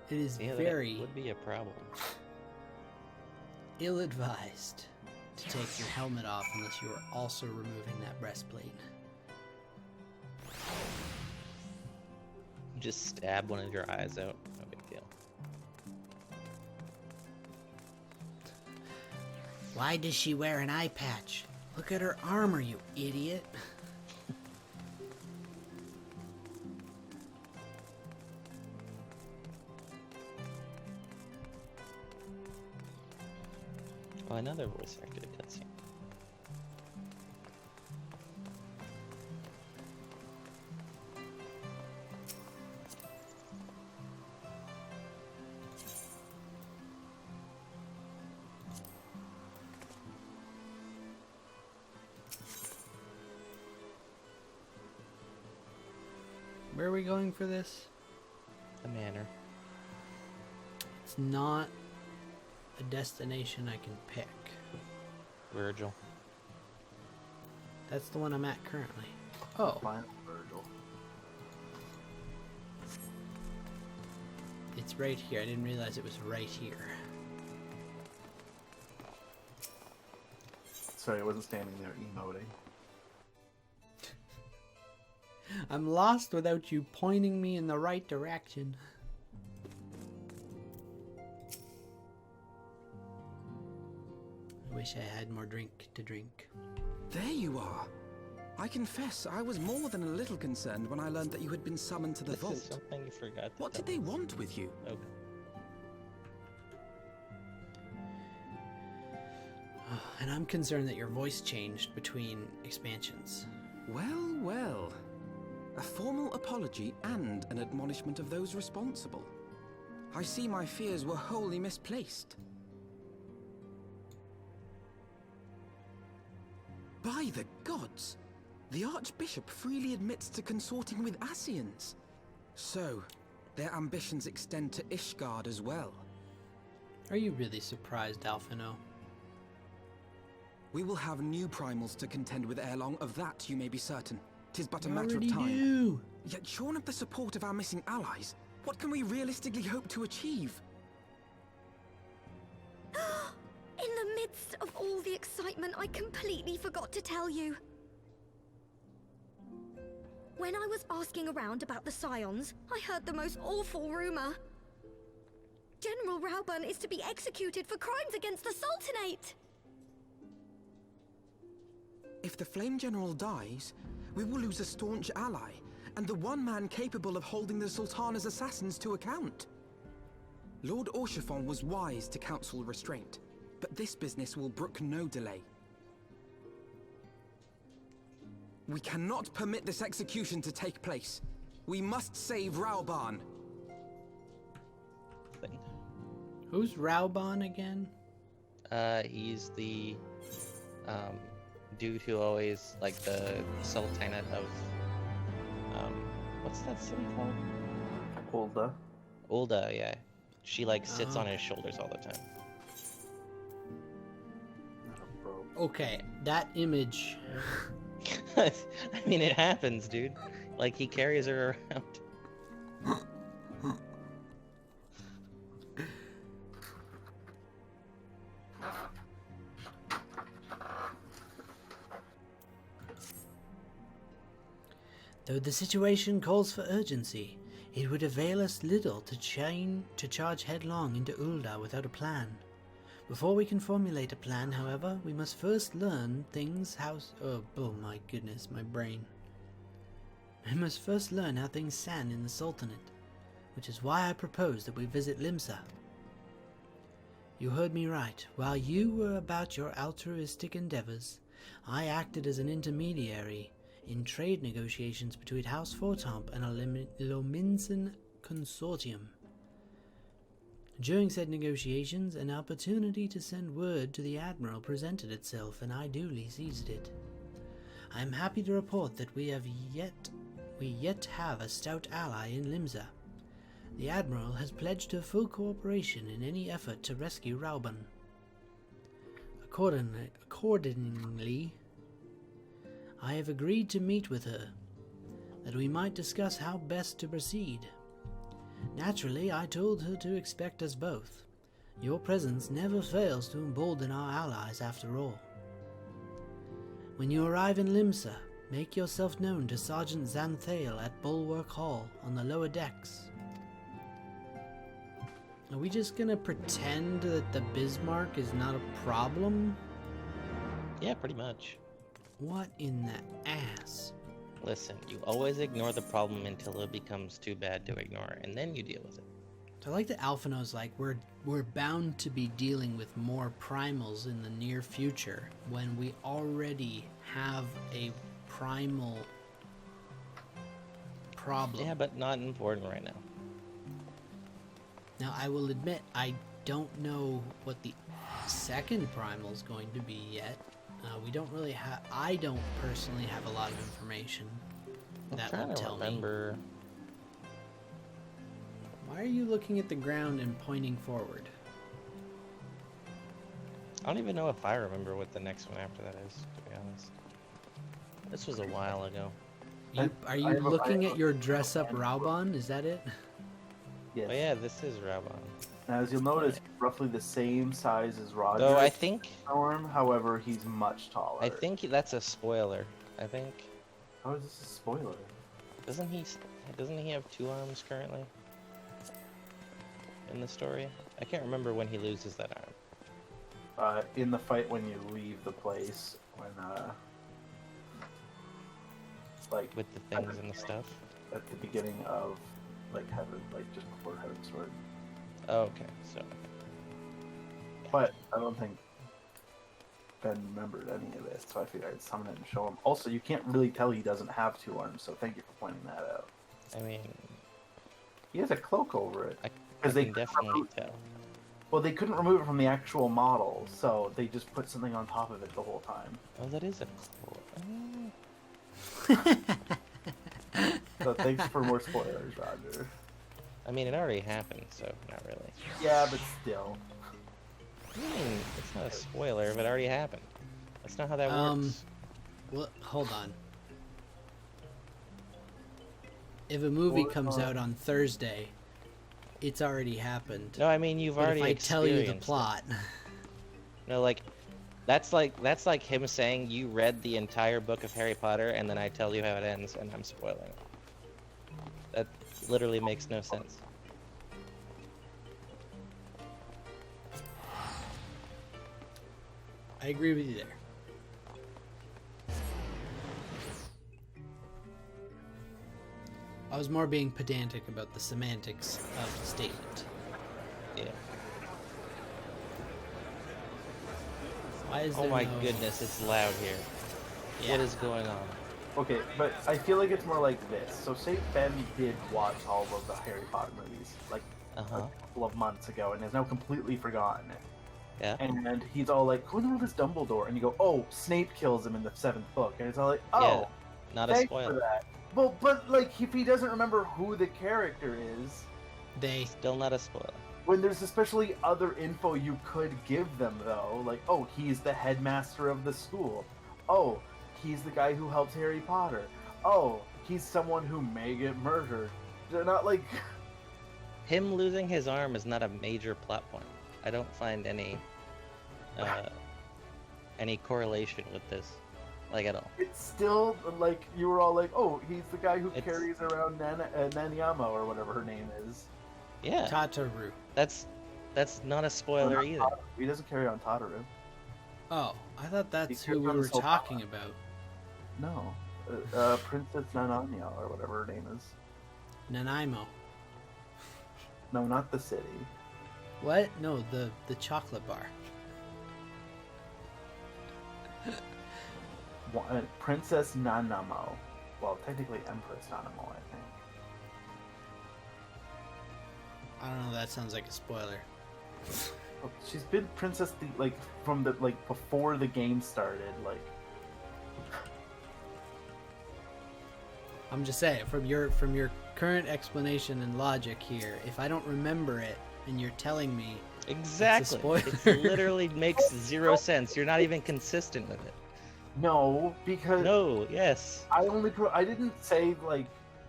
It is very... that would be a problem. ill-advised to take your helmet off unless you are also removing that breastplate. Just stab one of your eyes out. No big deal. Why does she wear an eye patch? Look at her armor, you idiot. Oh, another voice acted cutscene. Where are we going for this? The manor. It's not a destination I can pick. Virgil. That's the one I'm at currently. Oh. Fine, Virgil. It's right here. I didn't realize it was right here. Sorry, I wasn't standing there emoting. I'm lost without you pointing me in the right direction. I wish I had more drink to drink. There you are. I confess, I was more than a little concerned when I learned that you had been summoned to the This vault. is something you forgot. What did they want with you? Okay. And I'm concerned that your voice changed between expansions. Well, well. A formal apology and an admonishment of those responsible. I see my fears were wholly misplaced. By the gods! The Archbishop freely admits to consorting with Ascians. So, their ambitions extend to Ishgard as well. Are you really surprised, Alphino? We will have new primals to contend with ere long, of that you may be certain. 'Tis but a matter of Already time. do. Yet shorn of the support of our missing allies, what can we realistically hope to achieve? In the midst of all the excitement, I completely forgot to tell you. When I was asking around about the Scions, I heard the most awful rumor. General Rauburn is to be executed for crimes against the Sultanate. If the Flame General dies, we will lose a staunch ally, and the one man capable of holding the Sultana's assassins to account. Lord Orshafon was wise to counsel restraint, but this business will brook no delay. We cannot permit this execution to take place. We must save Rauburn. Who's Rauburn again? He's the dude who always, like, the Sultanate of what's that city called? Ulda. Ulda, yeah. She like sits on his shoulders all the time. Okay, that image. I mean, it happens, dude. Like, he carries her around. Though the situation calls for urgency, it would avail us little to charge headlong into Ulda without a plan. Before we can formulate a plan, however, we must first learn things oh my goodness, my brain. We must first learn how things stand in the Sultanate, which is why I propose that we visit Limsa. You heard me right. While you were about your altruistic endeavors, I acted as an intermediary in trade negotiations between House Fortomp and a Lominsan consortium. During said negotiations, an opportunity to send word to the Admiral presented itself, and I duly seized it. I am happy to report that we yet have a stout ally in Limsa. The Admiral has pledged her full cooperation in any effort to rescue Rauban. Accordingly, I have agreed to meet with her, that we might discuss how best to proceed. Naturally, I told her to expect us both. Your presence never fails to embolden our allies after all. When you arrive in Limsa, make yourself known to Sergeant Xanthale at Bulwark Hall on the lower decks. Are we just gonna pretend that the Bismarck is not a problem? Yeah, pretty much. What in the ass? Listen, you always ignore the problem until it becomes too bad to ignore, and then you deal with it. I like that Alphino's like, we're bound to be dealing with more primals in the near future when we already have a primal problem. Yeah, but not important right now. Now, I will admit, I don't know what the second primal is going to be yet. We don't really have. I don't personally have a lot of information that will tell me. Why are you looking at the ground and pointing forward? I don't even know if I remember what the next one after that is, to be honest. This was a while ago. Are you looking at your dress-up Rauban? Is that it? Yes. Oh yeah, this is Rauban. Now, as you'll notice, roughly the same size as Roger. Though I think Storm, however, he's much taller. I think that's a spoiler. I think. How is this a spoiler? Doesn't he have 2 arms currently? In the story? I can't remember when he loses that arm. In the fight when you leave the place, when like with the things and the stuff. At the beginning of Heaven, just before Heavensward. Oh, okay, so. But I don't think Ben remembered any of this, so I figured I'd summon it and show him. Also, you can't really tell he doesn't have 2 arms, so thank you for pointing that out. I mean, he has a cloak over it. I can definitely tell. Well, they couldn't remove it from the actual model, so they just put something on top of it the whole time. Oh, that is a cloak. So thanks for more spoilers, Roger. I mean, it already happened, so not really. Yeah, but still. I mean, it's not a spoiler if it already happened. That's not how that works. Well, hold on. If a movie comes out on Thursday, it's already happened. No, I mean you've but already. If I tell you the plot. No, that's like him saying you read the entire book of Harry Potter and then I tell you how it ends and I'm spoiling it. That literally makes no sense. I agree with you there. I was more being pedantic about the semantics of the statement. Yeah. Why is oh there my no... goodness, it's loud here. Yeah. What is going on? Okay, but I feel like it's more like this. So say Ben did watch all of the Harry Potter movies, a couple of months ago, and has now completely forgotten it. Yeah. And he's all like, who in the world is Dumbledore? And you go, oh, Snape kills him in the 7th book. And it's all like, oh, yeah, not a thanks spoiler. for that. Well, but if he doesn't remember who the character is... Still not a spoiler. When there's especially other info you could give them, though. Like, oh, he's the headmaster of the school. Oh, he's the guy who helps Harry Potter. Oh, he's someone who may get murdered. They're not like... Him losing his arm is not a major plot point. I don't find any correlation with this, at all. It's still, you were all like, oh, he's the guy who carries around Nanyama, or whatever her name is. Yeah. Tataru. That's not a spoiler either. Tataru. He doesn't carry on Tataru. Oh, I thought that's who we were talking about. No. Princess Nananya, or whatever her name is. Nanaimo. No, not the city. What? No, the chocolate bar. Princess Nanamo. Well, technically Empress Nanamo, I think. I don't know, that sounds like a spoiler. She's been princess from the before the game started. I'm just saying, from your current explanation and logic here, if I don't remember it and you're telling me Exactly. it's a It literally makes zero sense. You're not even consistent with it. No, because yes. I didn't say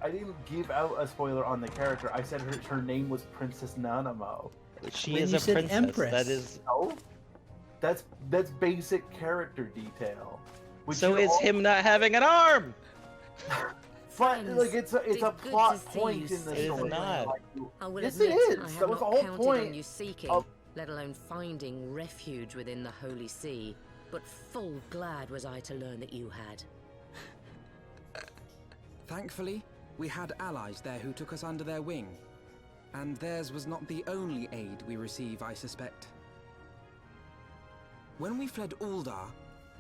I didn't give out a spoiler on the character. I said her name was Princess Nanamo. She is a princess. Empress. That is. No, that's basic character detail. So is him not having an arm. But it's a plot point in the story. Not. I will Yes, admit, it is. I have That was the not whole counted point on you seeking, let alone finding refuge within the Holy See. But full glad was I to learn that you had. Thankfully, we had allies there who took us under their wing. And theirs was not the only aid we receive, I suspect. When we fled Uldar,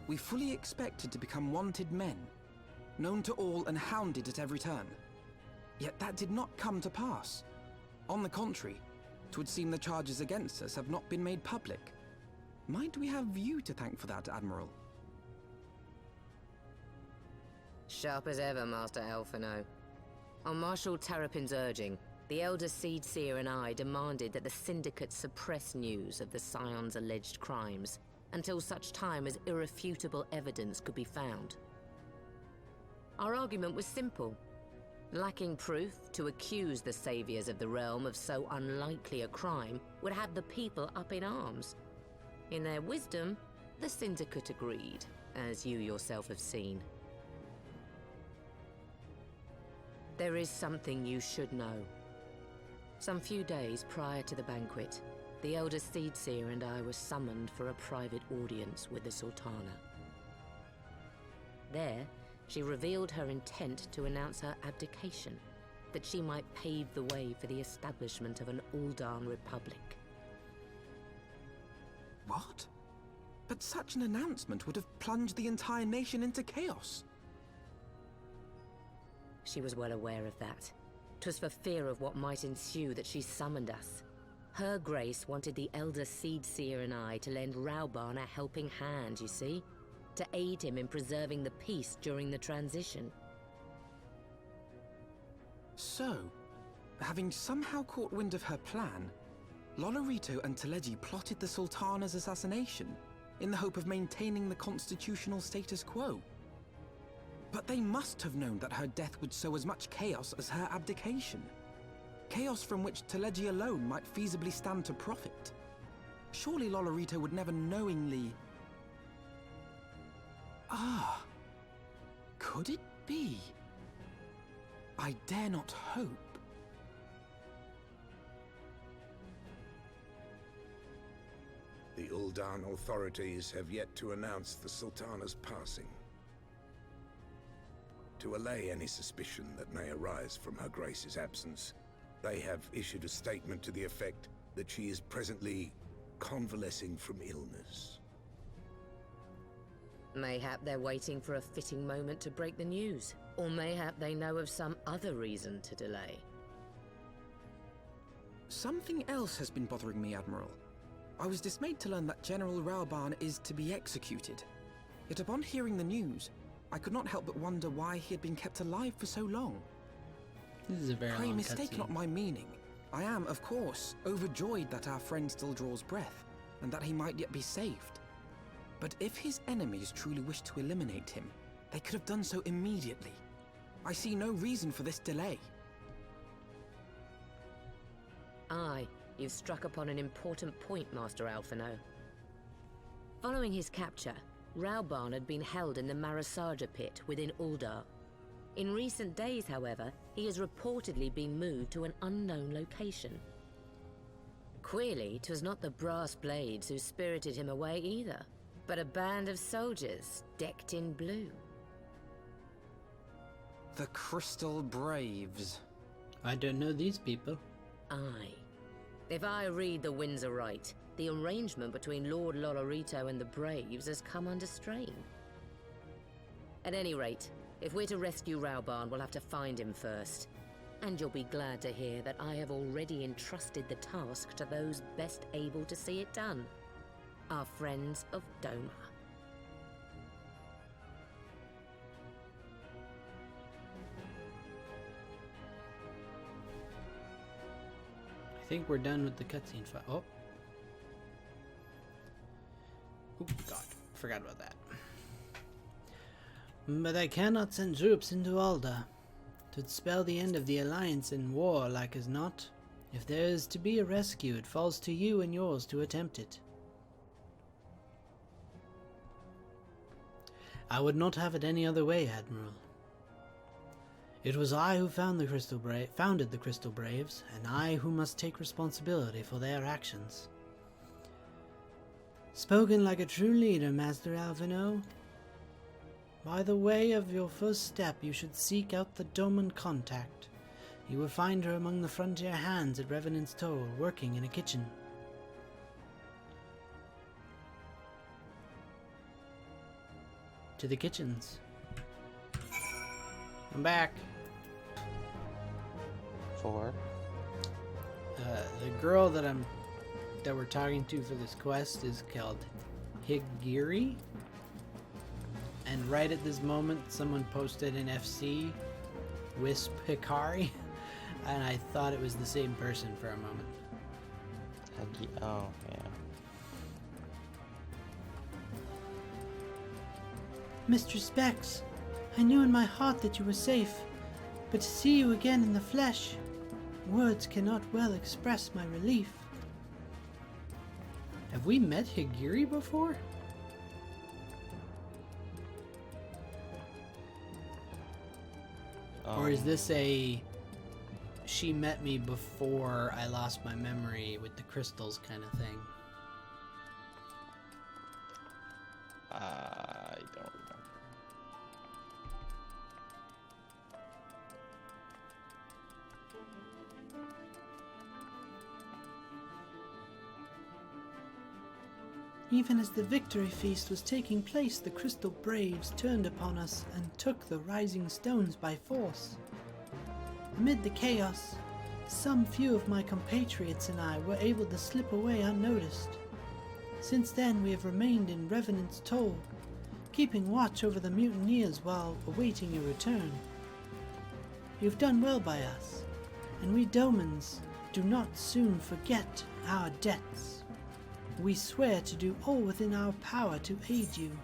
we fully expected to become wanted men, known to all and hounded at every turn. Yet that did not come to pass. On the contrary, 'twould seem the charges against us have not been made public. Might we have you to thank for that, Admiral? Sharp as ever, Master Alphino. On Marshal Terrapin's urging, the Elder Seed Seer and I demanded that the Syndicate suppress news of the Scion's alleged crimes until such time as irrefutable evidence could be found. Our argument was simple. Lacking proof, to accuse the saviors of the realm of so unlikely a crime would have the people up in arms. In their wisdom, the Syndicate agreed, as you yourself have seen. There is something you should know. Some few days prior to the banquet, the Elder Seedseer and I were summoned for a private audience with the Sultana. There, she revealed her intent to announce her abdication, that she might pave the way for the establishment of an Uldan Republic. What? But such an announcement would have plunged the entire nation into chaos. She was well aware of that. 'Twas for fear of what might ensue that she summoned us. Her Grace wanted the Elder Seedseer and I to lend Rauban a helping hand, you see? To aid him in preserving the peace during the transition. So, having somehow caught wind of her plan, Lolorito and Teleji plotted the Sultana's assassination in the hope of maintaining the constitutional status quo. But they must have known that her death would sow as much chaos as her abdication. Chaos from which Teleji alone might feasibly stand to profit. Surely Lolorito would never knowingly... Ah, could it be? I dare not hope. The Uldan authorities have yet to announce the Sultana's passing. To allay any suspicion that may arise from Her Grace's absence, they have issued a statement to the effect that she is presently convalescing from illness. Mayhap they're waiting for a fitting moment to break the news. Or mayhap they know of some other reason to delay. Something else has been bothering me, Admiral. I was dismayed to learn that General Rauban is to be executed. Yet upon hearing the news, I could not help but wonder why he had been kept alive for so long. This is a very Pray long mistake cutscene. not my meaning. I am, of course, overjoyed that our friend still draws breath, and that he might yet be saved. But if his enemies truly wished to eliminate him, they could have done so immediately. I see no reason for this delay. Aye, you've struck upon an important point, Master Alphino. Following his capture, Rauban had been held in the Marasaja pit within Uldar. In recent days, however, he has reportedly been moved to an unknown location. Queerly, 'twas not the brass blades who spirited him away either, but a band of soldiers decked in blue. The Crystal Braves. I don't know these people. Aye. If I read the winds aright, the arrangement between Lord Lolorito and the Braves has come under strain. At any rate, if we're to rescue Rauban, we'll have to find him first. And you'll be glad to hear that I have already entrusted the task to those best able to see it done. Our friends of Doma. I think we're done with the cutscene file. Oh. Oh god, forgot about that. But I cannot send troops into Alda. 'Twould spell the end of the Alliance in war, like as not. If there is to be a rescue, it falls to you and yours to attempt it. I would not have it any other way, Admiral. It was I who founded the Crystal Braves, and I who must take responsibility for their actions. Spoken like a true leader, Master Alphino. By the way of your first step, you should seek out the Doman contact. You will find her among the frontier hands at Revenant's Toll, working in a kitchen. To the kitchens. I'm back. 4. The girl that we're talking to for this quest is called Higiri. And right at this moment, someone posted an FC, Wisp Hikari, and I thought it was the same person for a moment. Oh, yeah. Mr. Specs, I knew in my heart that you were safe, but to see you again in the flesh, words cannot well express my relief. Have we met Higiri before? Or is this a she met me before I lost my memory with the crystals kind of thing? I don't remember. Even as the victory feast was taking place, the Crystal Braves turned upon us and took the rising stones by force. Amid the chaos, some few of my compatriots and I were able to slip away unnoticed. Since then, we have remained in Revenant's Toll, keeping watch over the mutineers while awaiting your return. You've done well by us, and we Domans do not soon forget our debts. We swear to do all within our power to aid you.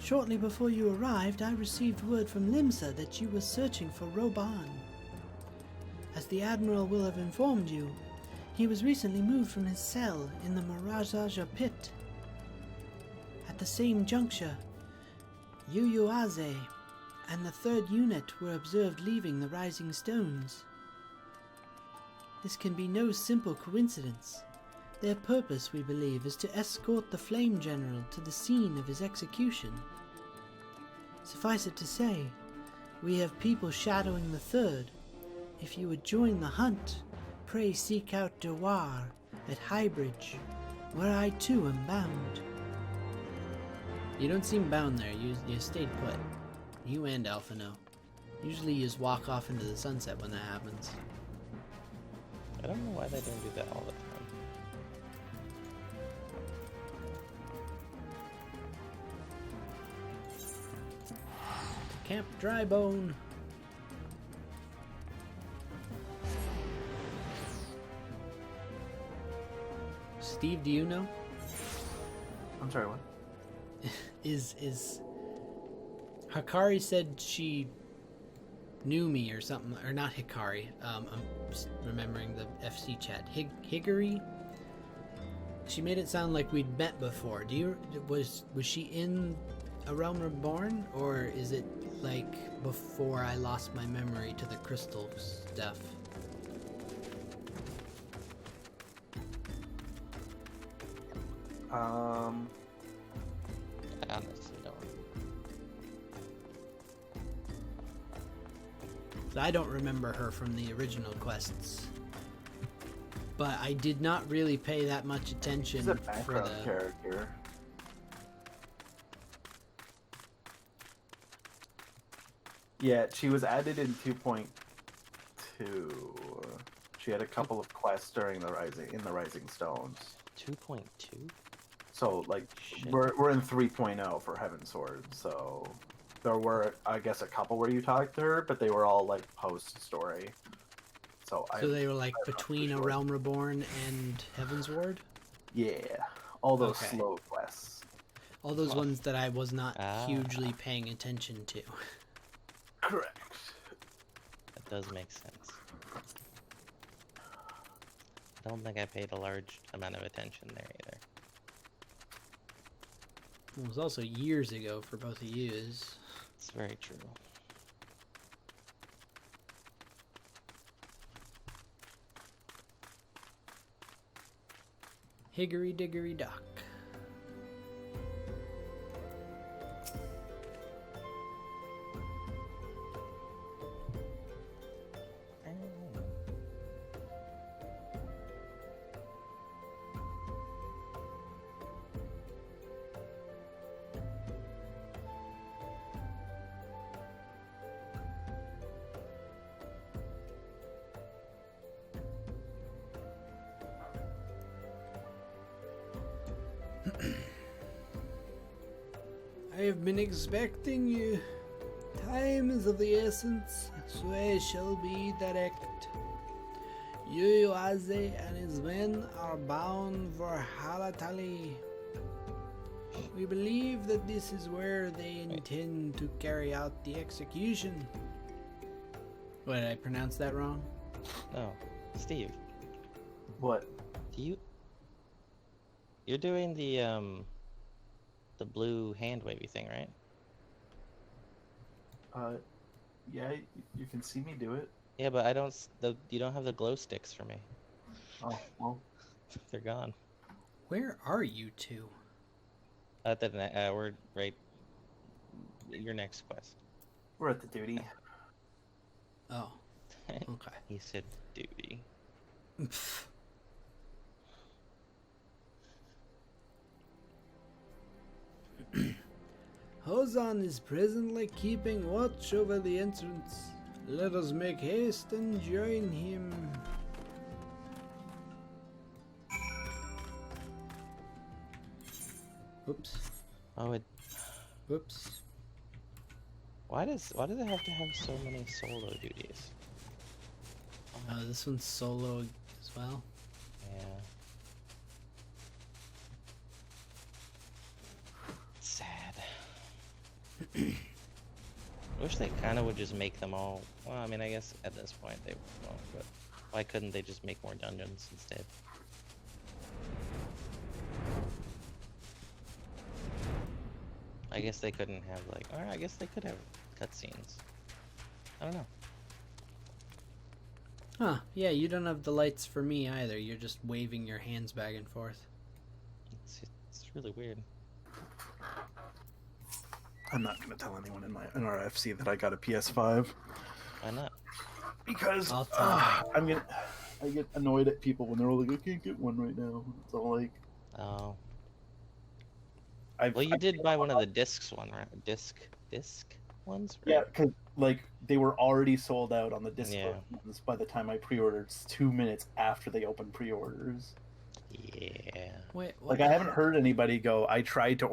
Shortly before you arrived, I received word from Limsa that you were searching for Roban. As the Admiral will have informed you, he was recently moved from his cell in the Marajaja pit. At the same juncture, Yuyuaze and the 3rd unit were observed leaving the Rising Stones. This can be no simple coincidence. Their purpose, we believe, is to escort the Flame General to the scene of his execution. Suffice it to say, we have people shadowing the 3rd. If you would join the hunt, pray seek out Dewar at Highbridge, where I too am bound. You don't seem bound there. You stayed put. You and Alphino. Usually you just walk off into the sunset when that happens. I don't know why they don't do that all the time. Camp Drybone. Steve, do you know? I'm sorry, what? Is Hikari said she knew me or something, or not Hikari. I'm just remembering the FC chat. Higiri. She made it sound like we'd met before. Was she in A Realm Reborn, or is it like before I lost my memory to the crystal stuff? I honestly don't. I don't remember her from the original quests. but I did not really pay that much attention She's a for background the. character. Yeah, she was added in 2.2. She had a couple of quests during the Rising Stones. 2.2. So like Shit. we're in 3.0 for Heavensward. So there were, I guess, a couple where you talked to her, but they were all like post story. So They were like I'm not between too A sure. Realm Reborn and Heavensward. Yeah, all those Okay. slow quests. All those ones that I was not Ah. hugely paying attention to. Correct. That does make sense. I don't think I paid a large amount of attention there either. It was also years ago for both of you. It's very true. Higgery Diggery Dock. I have been expecting you. Time is of the essence, so I shall be direct. Yuaze and his men are bound for Halatali. We believe that this is where they intend to carry out the execution. What, did I pronounce that wrong? No, Steve. What? You're doing the blue hand wavy thing, right? Yeah, you can see me do it. Yeah, but you don't have the glow sticks for me. Oh, well. They're gone. Where are you two? We're right. Your next quest. We're at the duty. Oh, okay. He said duty. Hozan is presently keeping watch over the entrance. Let us make haste and join him. Oops. Oh, Whoops. why does it have to have so many solo duties? This one's solo as well. Yeah. Sad. I wish they kind of would just make them all. Well, I mean, I guess at this point they won't, but why couldn't they just make more dungeons instead? I guess they couldn't have like, or I guess they could have cutscenes. I don't know. Huh, yeah, you don't have the lights for me either. You're just waving your hands back and forth. It's really weird. I'm not going to tell anyone in our FC that I got a PS5 Why not? because I'll tell I get annoyed at people when they're all like, I can't get one right now. It's all like, Oh. Well, you did buy one of the discs right? Disc ones? Right? yeah, because like they were already sold out on the Discord Yeah. ones by the time I pre-ordered. It's 2 minutes after they opened pre-orders. Yeah. Wait, Like I haven't heard anybody go, I tried to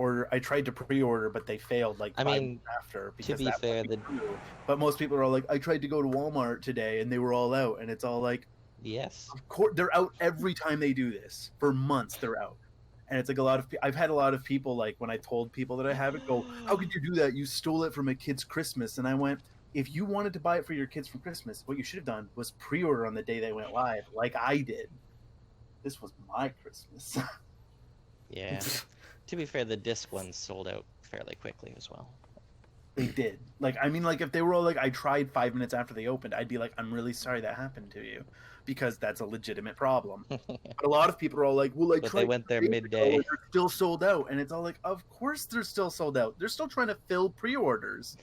pre-order, but they failed like I 5 mean, minutes after. to Because be that fair, would be true. But most people are all like, I tried to go to Walmart today and they were all out, and it's all like, yes, of course they're out every time they do this. For months they're out, and it's like a lot of. I've had a lot of people like when I told people that I have it, go, how could you do that? You stole it from a kid's Christmas, and I went, if you wanted to buy it for your kids for Christmas, what you should have done was pre-order on the day they went live, like I did. This was my Christmas. yeah. To be fair, the disc ones sold out fairly quickly as well. They did. Like, I mean, like, if they were all like, I tried 5 minutes after they opened, I'd be like, I'm really sorry that happened to you, because that's a legitimate problem. But a lot of people are all like, well, I But tried. they went there 2 days ago, midday. and they're still sold out, and it's all like, of course they're still sold out. They're still trying to fill pre-orders.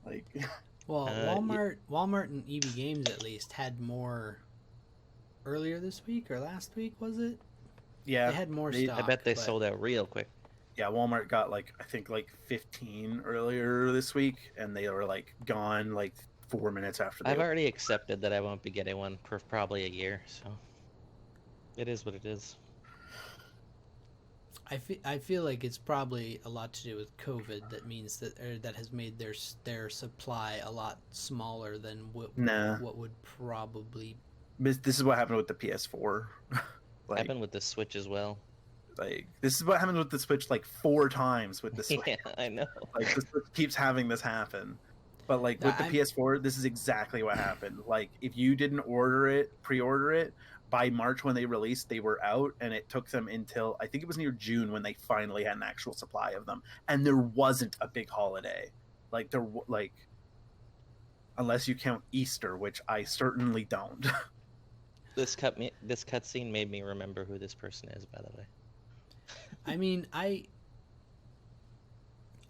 Like, Well, Walmart and EB Games at least had more earlier this week or last week, was it? Yeah, They had more stock. I bet they but- sold out real quick. Yeah, Walmart got I think 15 earlier this week, and they were gone 4 minutes after. I've already accepted that I won't be getting one for probably a year, so it is what it is. I feel like it's probably a lot to do with COVID. That means that has made their supply a lot smaller than what would probably. This is what happened with the PS4. Happened with the Switch as well. This is what happened with the Switch 4 times with the Switch. Yeah, I know. The Switch keeps having this happen. But with the PS4, this is exactly what happened. If you didn't pre-order it, by March when they released, they were out, and it took them until I think it was near June when they finally had an actual supply of them. And there wasn't a big holiday, unless you count Easter, which I certainly don't. This cutscene made me remember who this person is, by the way. I mean, I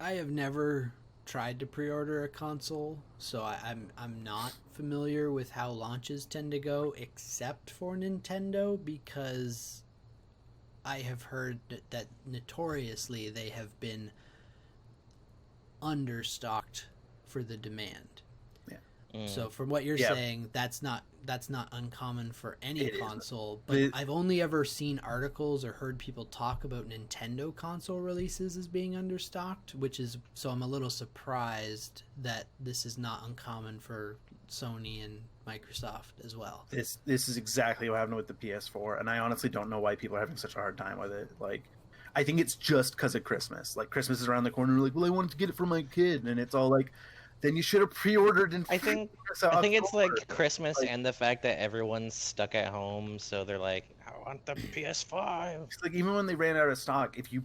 have never tried to pre-order a console, so I'm not familiar with how launches tend to go, except for Nintendo, because I have heard that notoriously they have been understocked for the demand. So from what you're saying, that's not uncommon for any console. But I've only ever seen articles or heard people talk about Nintendo console releases as being understocked, so I'm a little surprised that this is not uncommon for Sony and Microsoft as well. This is exactly what happened with the PS4, and I honestly don't know why people are having such a hard time with it. I think it's just because of Christmas. Christmas is around the corner. Well, I wanted to get it for my kid, and it's all then you should have pre-ordered in. I think it's Christmas and the fact that everyone's stuck at home, so they're I want the PS5. It's even when they ran out of stock, if you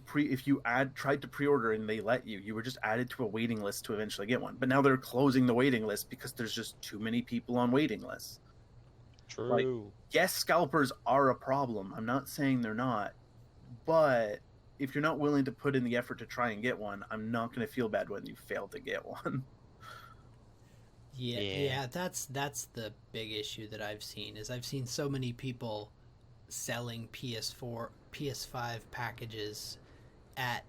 tried to pre-order and they let you were just added to a waiting list to eventually get one. But now they're closing the waiting list because there's just too many people on waiting lists. True. Yes, scalpers are a problem. I'm not saying they're not, but if you're not willing to put in the effort to try and get one, I'm not going to feel bad when you fail to get one. Yeah, that's the big issue that I've seen. I've seen so many people selling PS4, PS5 packages at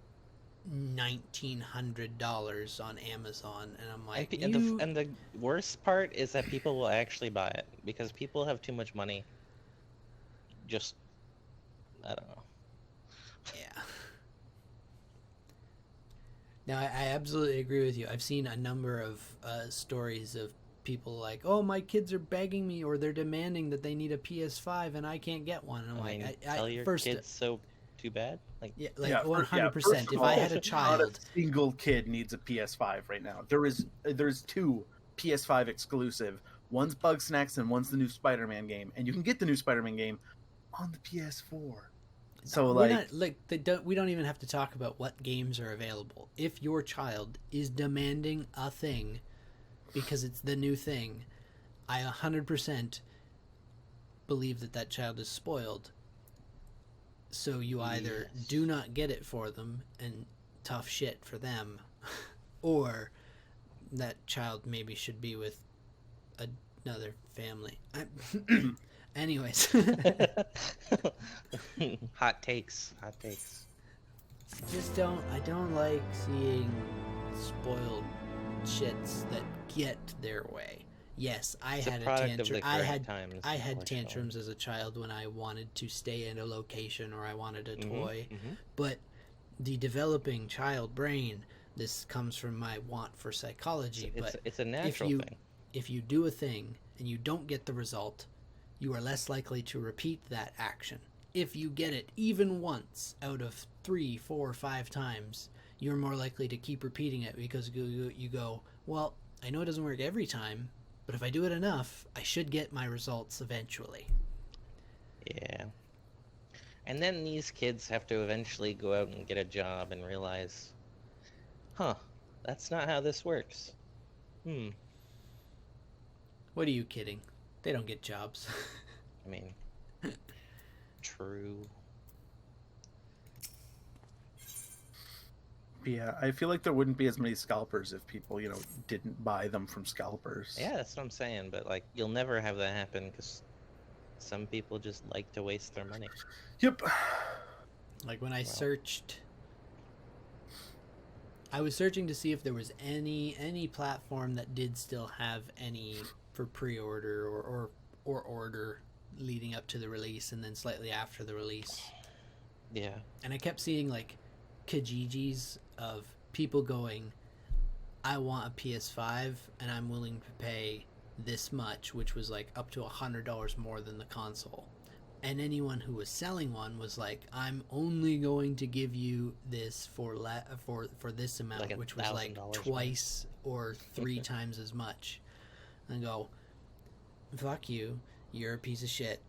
$1,900 on Amazon, and I'm like, and the worst part is that people will actually buy it because people have too much money. Just, I don't know. Yeah. Now, I absolutely agree with you. I've seen a number of stories of people oh, my kids are begging me or they're demanding that they need a PS5 and I can't get one. And I'm tell your kids so too bad? 100%. If I had a child... Not a single kid needs a PS5 right now. There's 2 PS5 exclusive. One's Bugsnax and one's the new Spider-Man game. And you can get the new Spider-Man game on the PS4. So we don't even have to talk about what games are available. If your child is demanding a thing because it's the new thing, I 100% believe that child is spoiled. So you either do not get it for them and tough shit for them, or that child maybe should be with another family. Anyways. Hot takes. I don't like seeing spoiled shits that get their way. Yes, I had tantrums as a child when I wanted to stay in a location or I wanted a toy. But the developing child brain, this comes from my want for psychology, it's a natural thing. If you do a thing and you don't get the result, you are less likely to repeat that action. If you get it even once out of 3, 4, 5 times, you're more likely to keep repeating it because you go, well, I know it doesn't work every time, but if I do it enough, I should get my results eventually. Yeah. And then these kids have to eventually go out and get a job and realize, that's not how this works. What are you kidding? They don't get jobs. I mean, true. Yeah, I feel like there wouldn't be as many scalpers if people, didn't buy them from scalpers. Yeah, that's what I'm saying. But you'll never have that happen because some people just like to waste their money. Yep. Like when I searched, I was searching to see if there was any platform that did still have any for pre-order or order leading up to the release and then slightly after the release. Yeah. And I kept seeing like Kijijis of people going, I want a PS5 and I'm willing to pay this much, which was like up to $100 more than the console. And anyone who was selling one was like, I'm only going to give you this for this amount, Like which was like twice or 3 times as much. And I go, fuck you, you're a piece of shit.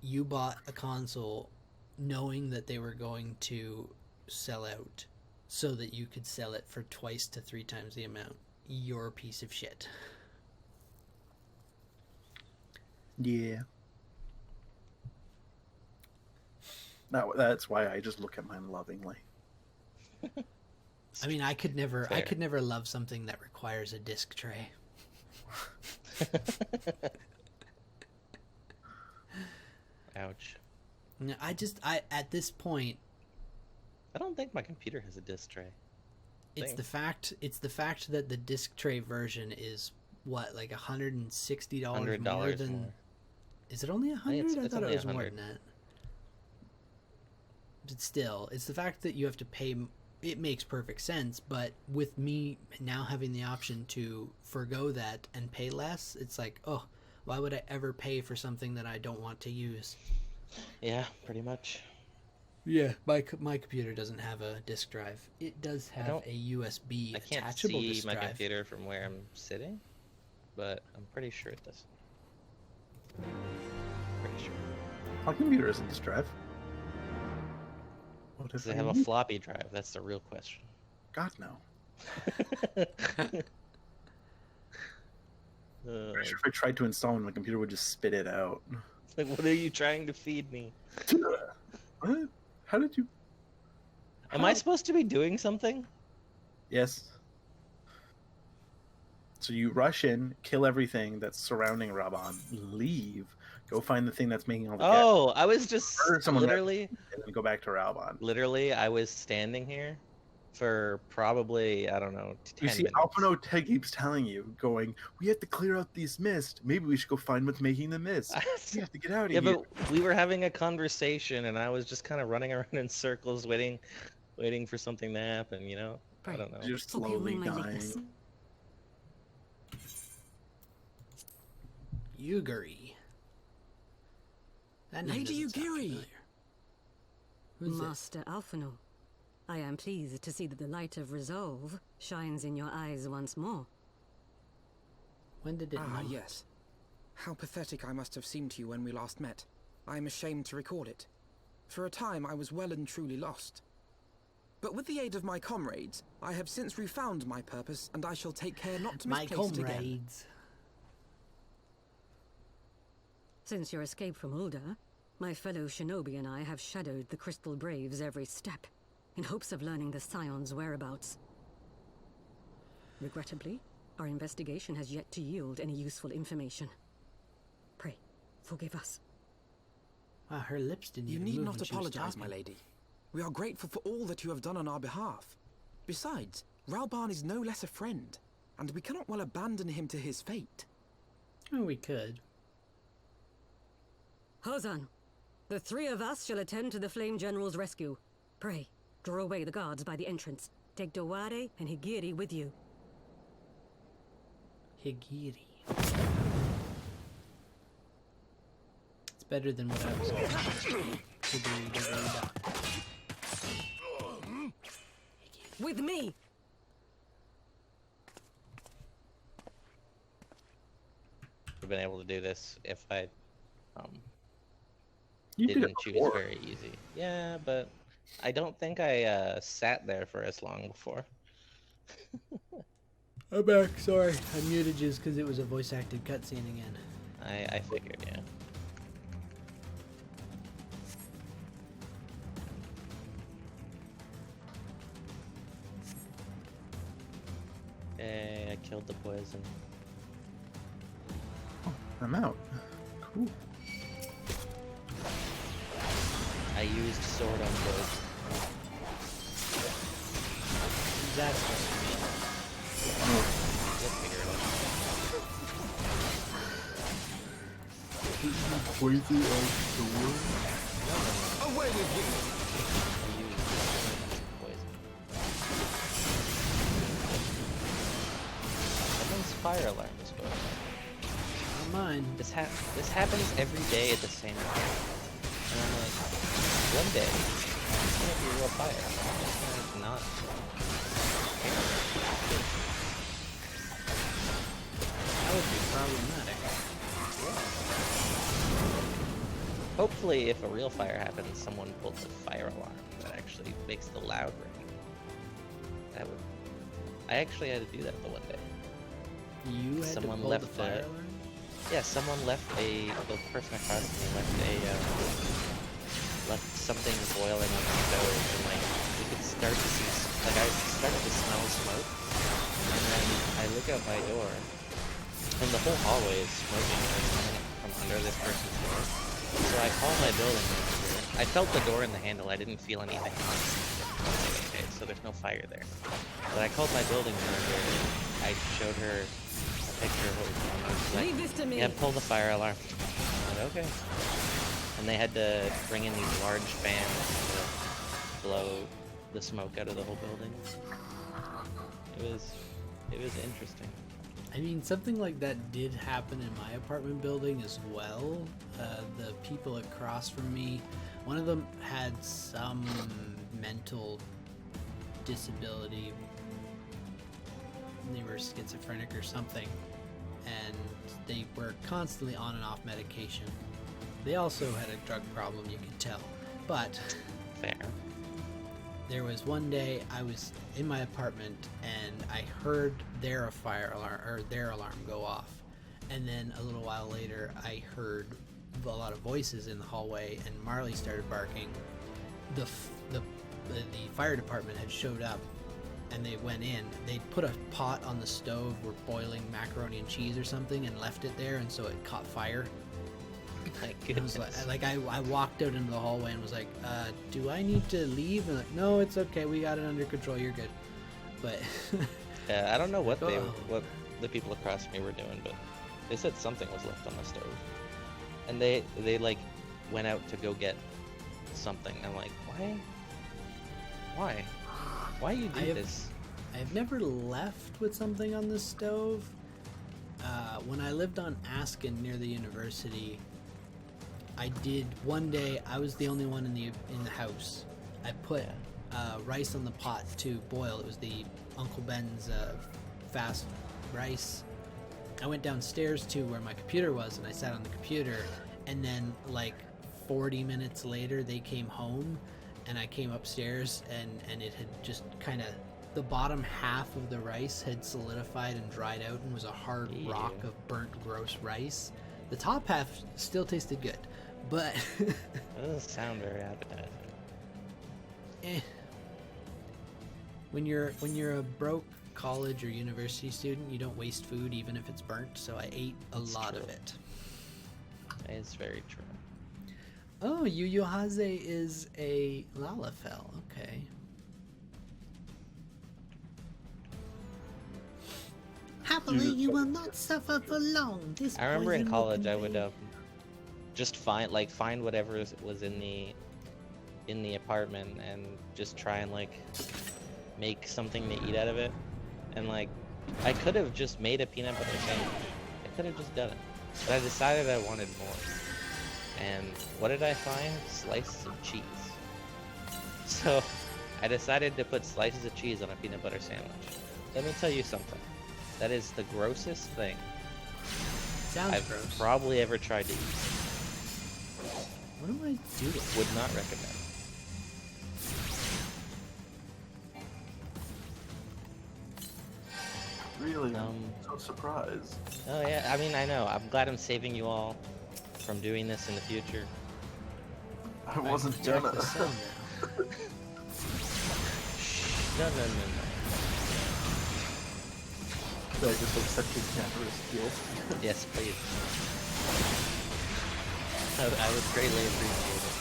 You bought a console knowing that they were going to sell out so that you could sell it for twice to 3 times the amount. You're a piece of shit. Yeah. That's why I just look at mine lovingly. I mean, I could never love something that requires a disc tray. Ouch. No, I at this point, I don't think my computer has a disc tray. It's the fact that the disc tray version is what, like $160 more than more. Is it only 100? I thought it was 100. more than that. But still, it's the fact that you have to pay. It makes perfect sense, but with me now having the option to forgo that and pay less, it's like, oh, why would I ever pay for something that I don't want to use? Yeah, pretty much. Yeah, my computer doesn't have a disk drive. It does have a USB I can't attachable see disk my drive. computer from where I'm sitting, but I'm pretty sure it does. Pretty sure. My computer isn't disk drive. What Does if it I have a need- floppy drive? That's the real question. God, no. Pretty sure if I tried to install it, my computer would just spit it out. Like, what are you trying to feed me? What? How did you... Am I supposed to be doing something? Yes. So you rush in, kill everything that's surrounding Raban, leave, go find the thing that's making all the Oh, I was just murder someone literally... and then go back to Raban. Literally, I was standing here for probably, I don't know, 10 You see, minutes. Alpino keeps telling you, going, we have to clear out these mist. Maybe we should go find what's making the mist. We have to get out of Yeah, here. but we were having a conversation, and I was just kind of running around in circles, waiting for something to happen. You know, I don't know. You're slowly dying. Yugiri. That name Lady doesn't sound Yugiri. familiar. Who's this? Master Alphino, I am pleased to see that the light of resolve shines in your eyes once more. When did it Ah, not? yes. How pathetic I must have seemed to you when we last met. I am ashamed to record it. For a time, I was well and truly lost. But with the aid of my comrades, I have since refound my purpose, and I shall take care not to My misplace it again. comrades. Since your escape from Ulda, my fellow shinobi and I have shadowed the Crystal Braves every step, in hopes of learning the Scion's whereabouts. Regrettably, our investigation has yet to yield any useful information. Pray, forgive us. Wow, her lips didn't You even need move not when she was apologize, my talking. lady. We are grateful for all that you have done on our behalf. Besides, Ralban is no less a friend, and we cannot well abandon him to his fate. Oh, we could. Hozan, the 3 of us shall attend to the Flame General's rescue. Pray, draw away the guards by the entrance. Take Doware and Higiri with you. Higiri. It's better than what I was going. With me! I've been able to do this if I You did it didn't choose before. very easy. Yeah, but I don't think I sat there for as long before. I'm back. Sorry, I muted just because it was a voice-acted cutscene again. I figured, yeah. Hey, I killed the poison. I'm out. Cool. I used sword on both. That's supposed to mean. You'll figure it out. Poison on sword? Away with you! I used poison. Someone's fire alarm is going off. Not mine. This happens every day at the same time. And I'm like, one day, it's gonna be real fire. It's gonna not. That would be problematic. Hopefully, if a real fire happens, someone pulls a fire alarm that actually makes the loud ring. That would. I actually had to do that the one day. You had Someone to pull left the fire alarm? Yeah, someone left the person across from me left something boiling on the stove, and like we could start to see, like I started to smell smoke, and then I look out my door, and the whole hallway is smoking coming from under this person's door. So I call my building manager. I felt the door in the handle. I didn't feel anything on it. Okay, so there's no fire there. But I called my building manager. I showed her a picture of what was going on. She's like, Leave this to me. yeah, pull the fire alarm. I said, okay. And they had to bring in these large fans to blow the smoke out of the whole building. It was interesting. I mean, something like that did happen in my apartment building as well. The people across from me, one of them had some mental disability. They were schizophrenic or something, and they were constantly on and off medication. They also had a drug problem, you could tell. But fair. There was one day I was in my apartment and I heard their fire alarm or their alarm go off, and then a little while later I heard a lot of voices in the hallway, and Marley started barking. The fire department had showed up, and they went in. They put a pot on the stove, were boiling macaroni and cheese or something, and left it there, and so it caught fire. I was I walked out into the hallway and was like, do I need to leave? And like, no, it's okay, we got it under control, you're good. But yeah, I don't know what what the people across from me were doing, but they said something was left on the stove, and they like went out to go get something. I'm like, why you do this? I've never left with something on the stove. When I lived on Askin near the university, I did one day. I was the only one in the house. I put rice on the pot to boil. It was the Uncle Ben's fast rice. I went downstairs to where my computer was, and I sat on the computer, and then like 40 minutes later they came home, and I came upstairs, and it had just kind of, the bottom half of the rice had solidified and dried out and was a hard rock of burnt gross rice. The top half still tasted good, but That doesn't sound very appetizing. When you're a broke college or university student, you don't waste food even if it's burnt, so I ate a lot of it. It's very true. Oh, Yu Haze is a Lalafell. Okay. Happily, you will not suffer for long. This I remember in poison college will I would just find whatever was in the apartment and just try and like make something to eat out of it. And like I could have just made a peanut butter sandwich. I could have just done it. But I decided I wanted more. And what did I find? Slices of cheese. So I decided to put slices of cheese on a peanut butter sandwich. Let me tell you something. That is the grossest thing I've probably ever tried to eat. What am I doing? Would not recommend. Really? I'm so surprised. Oh yeah, I mean, I know. I'm glad I'm saving you all from doing this in the future. I wasn't gonna. No. Did I just accept your generous guilt? Yes, please. I would greatly appreciate it.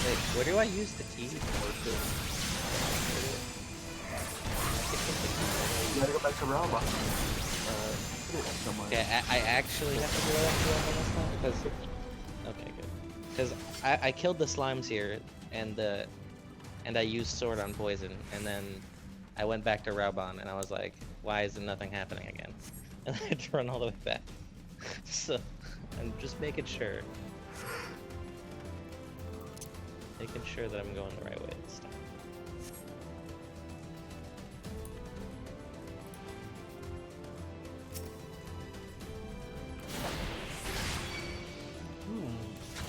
Wait, where do I use the key? You gotta go back to Ralba. Put it somewhere. Okay, I actually have to go back to Ralba this time? Because... Okay, good. Because I killed the slimes here, and I used sword on poison, and then I went back to Rauban, and I was like, why is nothing happening again? And I had to run all the way back. So, I'm just making sure. Making sure that I'm going the right way this time.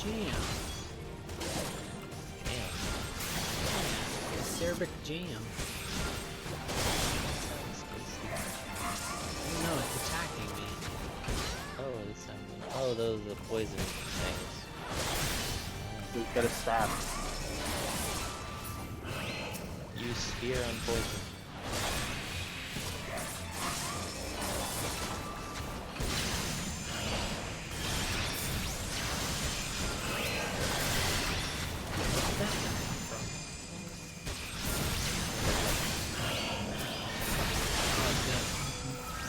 Jam. Acerbic jam. No, it's attacking me. Oh, this time. Oh, those are poison things. You gotta stab. Use spear on poison.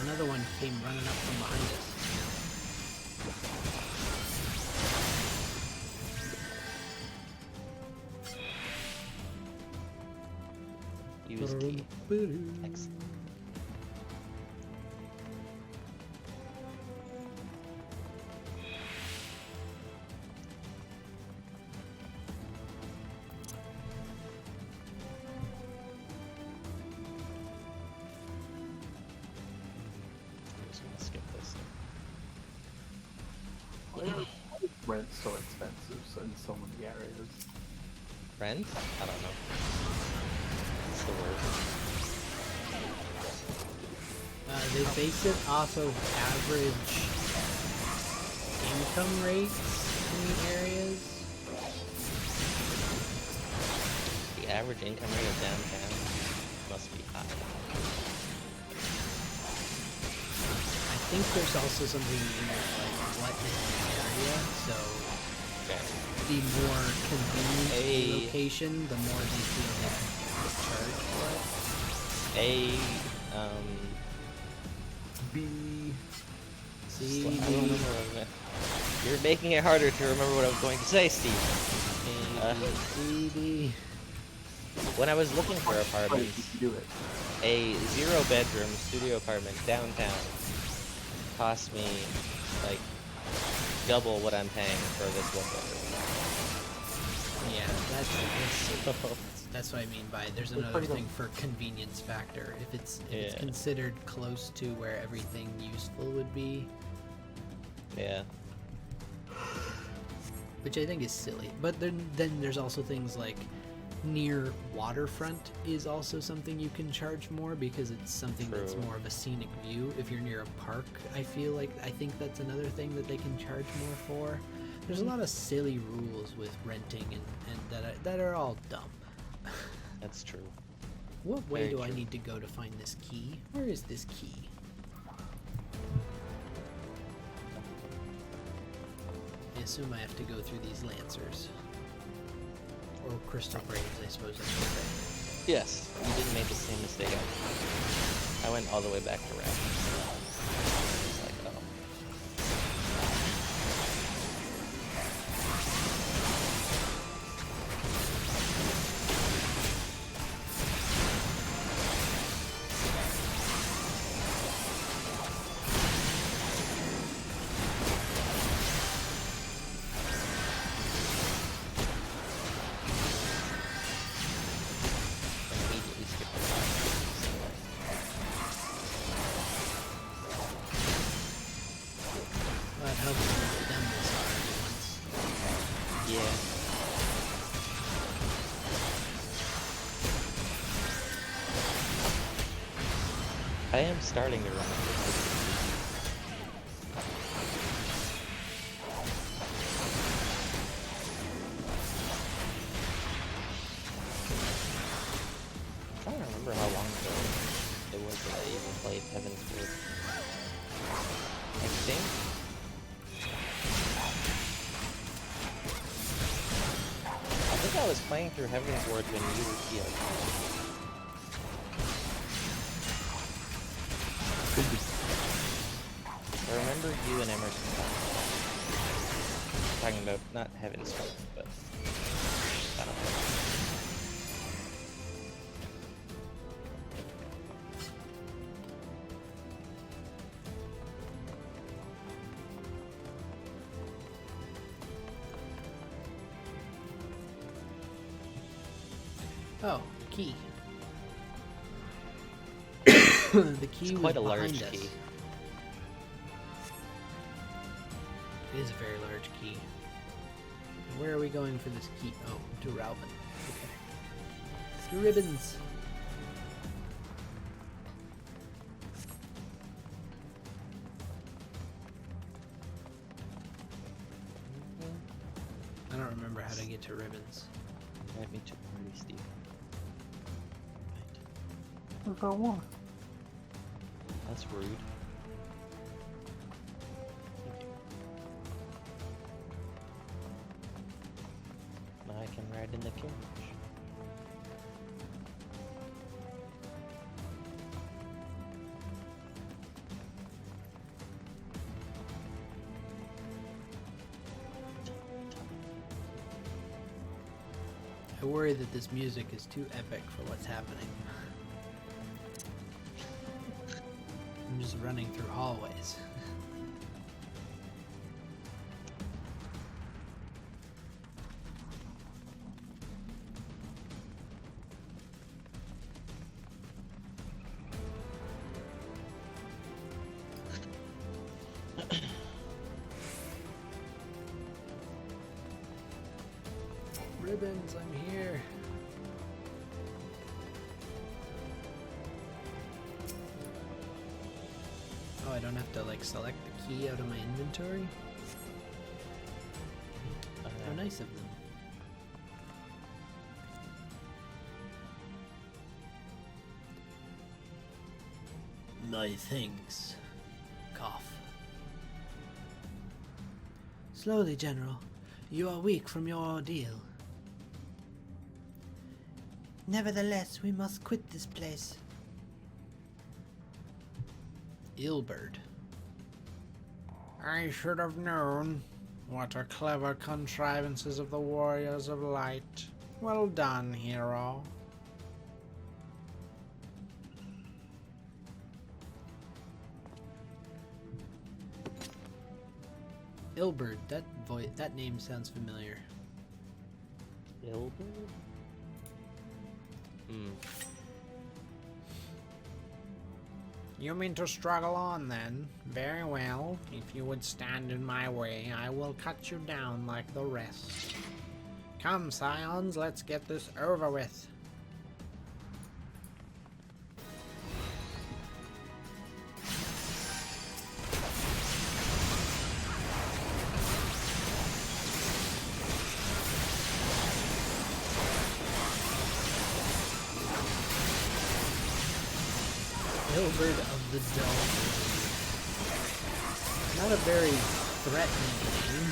Another one came running up from behind us. Use key. Excellent. Rent's so expensive in so many areas. Rent? I don't know. What's the word? They base it off of average income rates in the areas. The average income rate of downtown must be high. I think there's also something in like what is the area, so the more convenient the location, the more they feel they can charge for it. B, C, I don't D. remember what I meant. You're making it harder to remember what I was going to say, Steve. C, D. When I was looking for apartments, a 0-bedroom studio apartment downtown cost me like double what I'm paying for this 1-bedroom. Yeah, that's what I mean by there's another thing for convenience factor. If it's considered close to where everything useful would be. Yeah. Which I think is silly. But then there's also things like near waterfront is also something you can charge more because it's something that's more of a scenic view. If you're near a park, I think that's another thing that they can charge more for. There's a lot of silly rules with renting and that are all dumb. That's true. What way do I need to go to find this key? Where is this key? I assume I have to go through these lancers. Or crystal braves, I suppose I should say. Yes, you didn't make the same mistake I went all the way back to Raph. It's like, oh. I am starting to run. I'm trying to remember how long ago it was that I even played Heavensward. I think I I was playing through Heavensward when you were healed. Could be. I remember you and Emerson talking about, not Heavensward, but I don't know. Oh, key. The key It's was quite a behind large us. key. It is a very large key. Where are we going for this key? Oh, to Ralban. Okay. To ribbons. I don't remember how to get to ribbons. Invite me to party, Steve. What's that one? That's rude. Now I can ride in the carriage. I worry that this music is too epic for what's happening. I'm just running through hallways. Ribbons, I'm here. Oh, I don't have to like select the key out of my inventory? How nice of them. My thanks. Cough. Slowly, General. You are weak from your ordeal. Nevertheless, we must quit this place. Ilberd. I should have known. What a clever contrivances of the warriors of light. Well done, hero. Ilberd, that name sounds familiar. Ilberd? You mean to struggle on then? Very well. If you would stand in my way, I will cut you down like the rest. Come, scions, let's get this over with. Hilberd of the Dome. Not a very threatening name.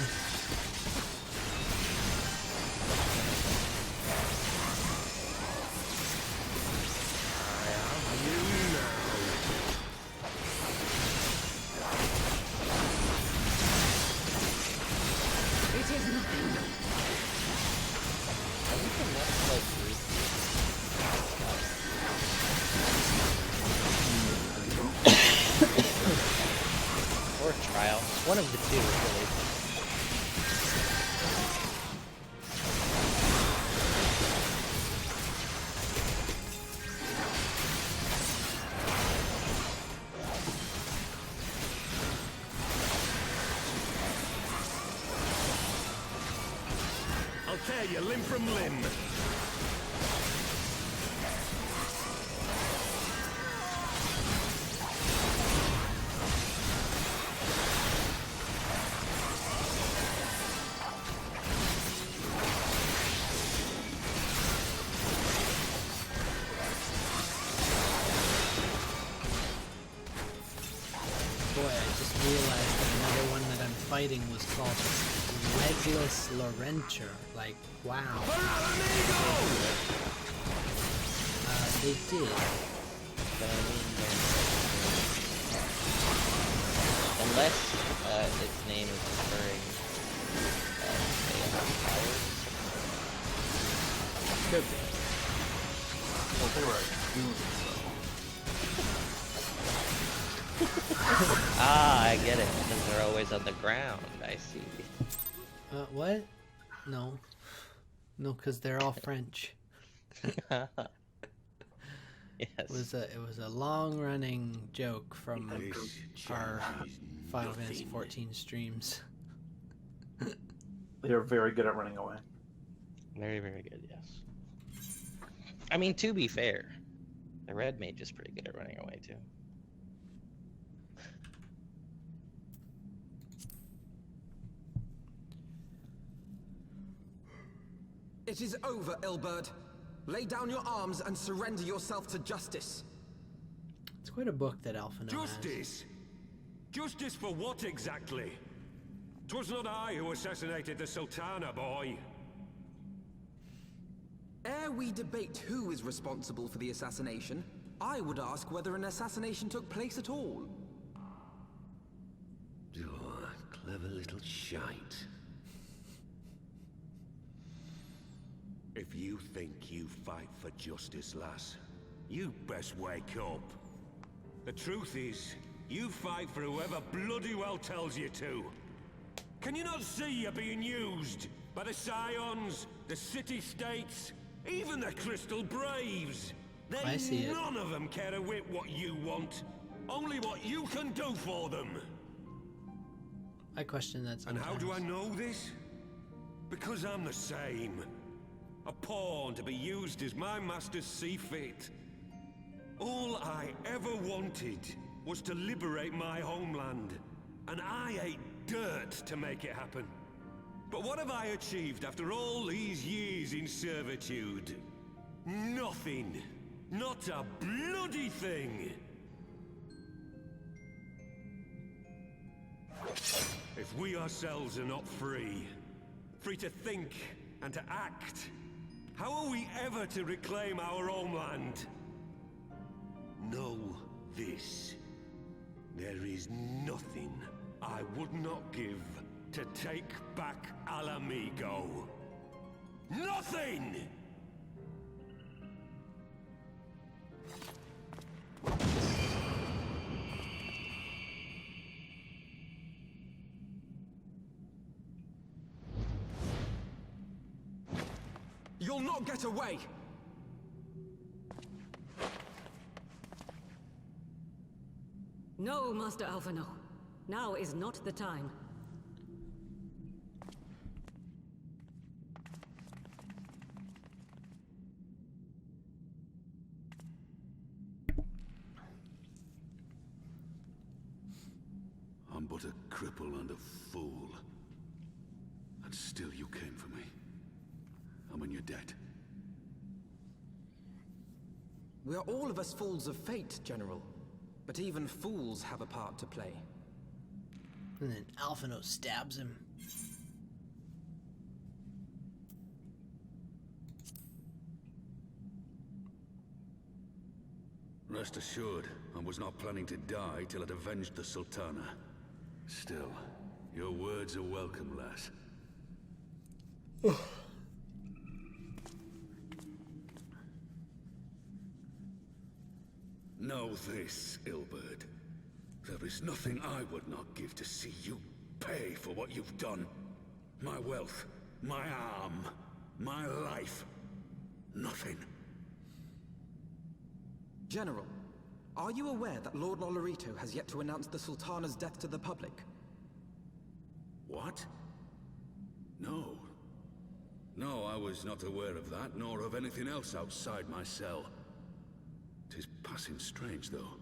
It is nothing. Or trial. One of the two, really. I'll tear you limb from limb. Boy, I just realized that another one that I'm fighting was called Legless Lorenter. Like, wow. They did. But I mean, unless its name is referring say about powers. Could be. Well, they were humans, Ah, I get it. Because they're always on the ground. I see. What? No. No, because they're all French. Yes. It was a long running joke from our Final Fantasy 14 streams. They are very good at running away. Very, very good, yes. I mean, to be fair, the red mage is pretty good at running away, too. It is over, Ilberd. Lay down your arms and surrender yourself to justice. It's quite a book that Alphino Justice? Justice for what exactly? 'Twas not I who assassinated the Sultana, boy. Ere we debate who is responsible for the assassination, I would ask whether an assassination took place at all. Oh, clever little shite. If you think you fight for justice, lass, you best wake up. The truth is, you fight for whoever bloody well tells you to. Can you not see you're being used? By the Scions, the City-States, even the Crystal Braves? I see it. None of them care a whit what you want. Only what you can do for them. I question that And sometimes. how do I know this? Because I'm the same. A pawn to be used as my masters see fit. All I ever wanted was to liberate my homeland, and I ate dirt to make it happen. But what have I achieved after all these years in servitude? Nothing. Not a bloody thing. If we ourselves are not free, free to think and to act, how are we ever to reclaim our homeland? Know this. There is nothing I would not give to take back Alamigo. Nothing! You'll not get away! No, Master Alphino. Now is not the time. I'm but a cripple and a fool. And still you came for me. I'm in your debt. We are all of us fools of fate, General. But even fools have a part to play. And then Alphino stabs him. Rest assured, I was not planning to die till I'd avenged the Sultana. Still, your words are welcome, lass. Know this, Ilberd. There is nothing I would not give to see you pay for what you've done. My wealth, my arm, my life. Nothing. General, are you aware that Lord Lolorito has yet to announce the Sultana's death to the public? What? No. No, I was not aware of that, nor of anything else outside my cell. 'Tis passing strange, though.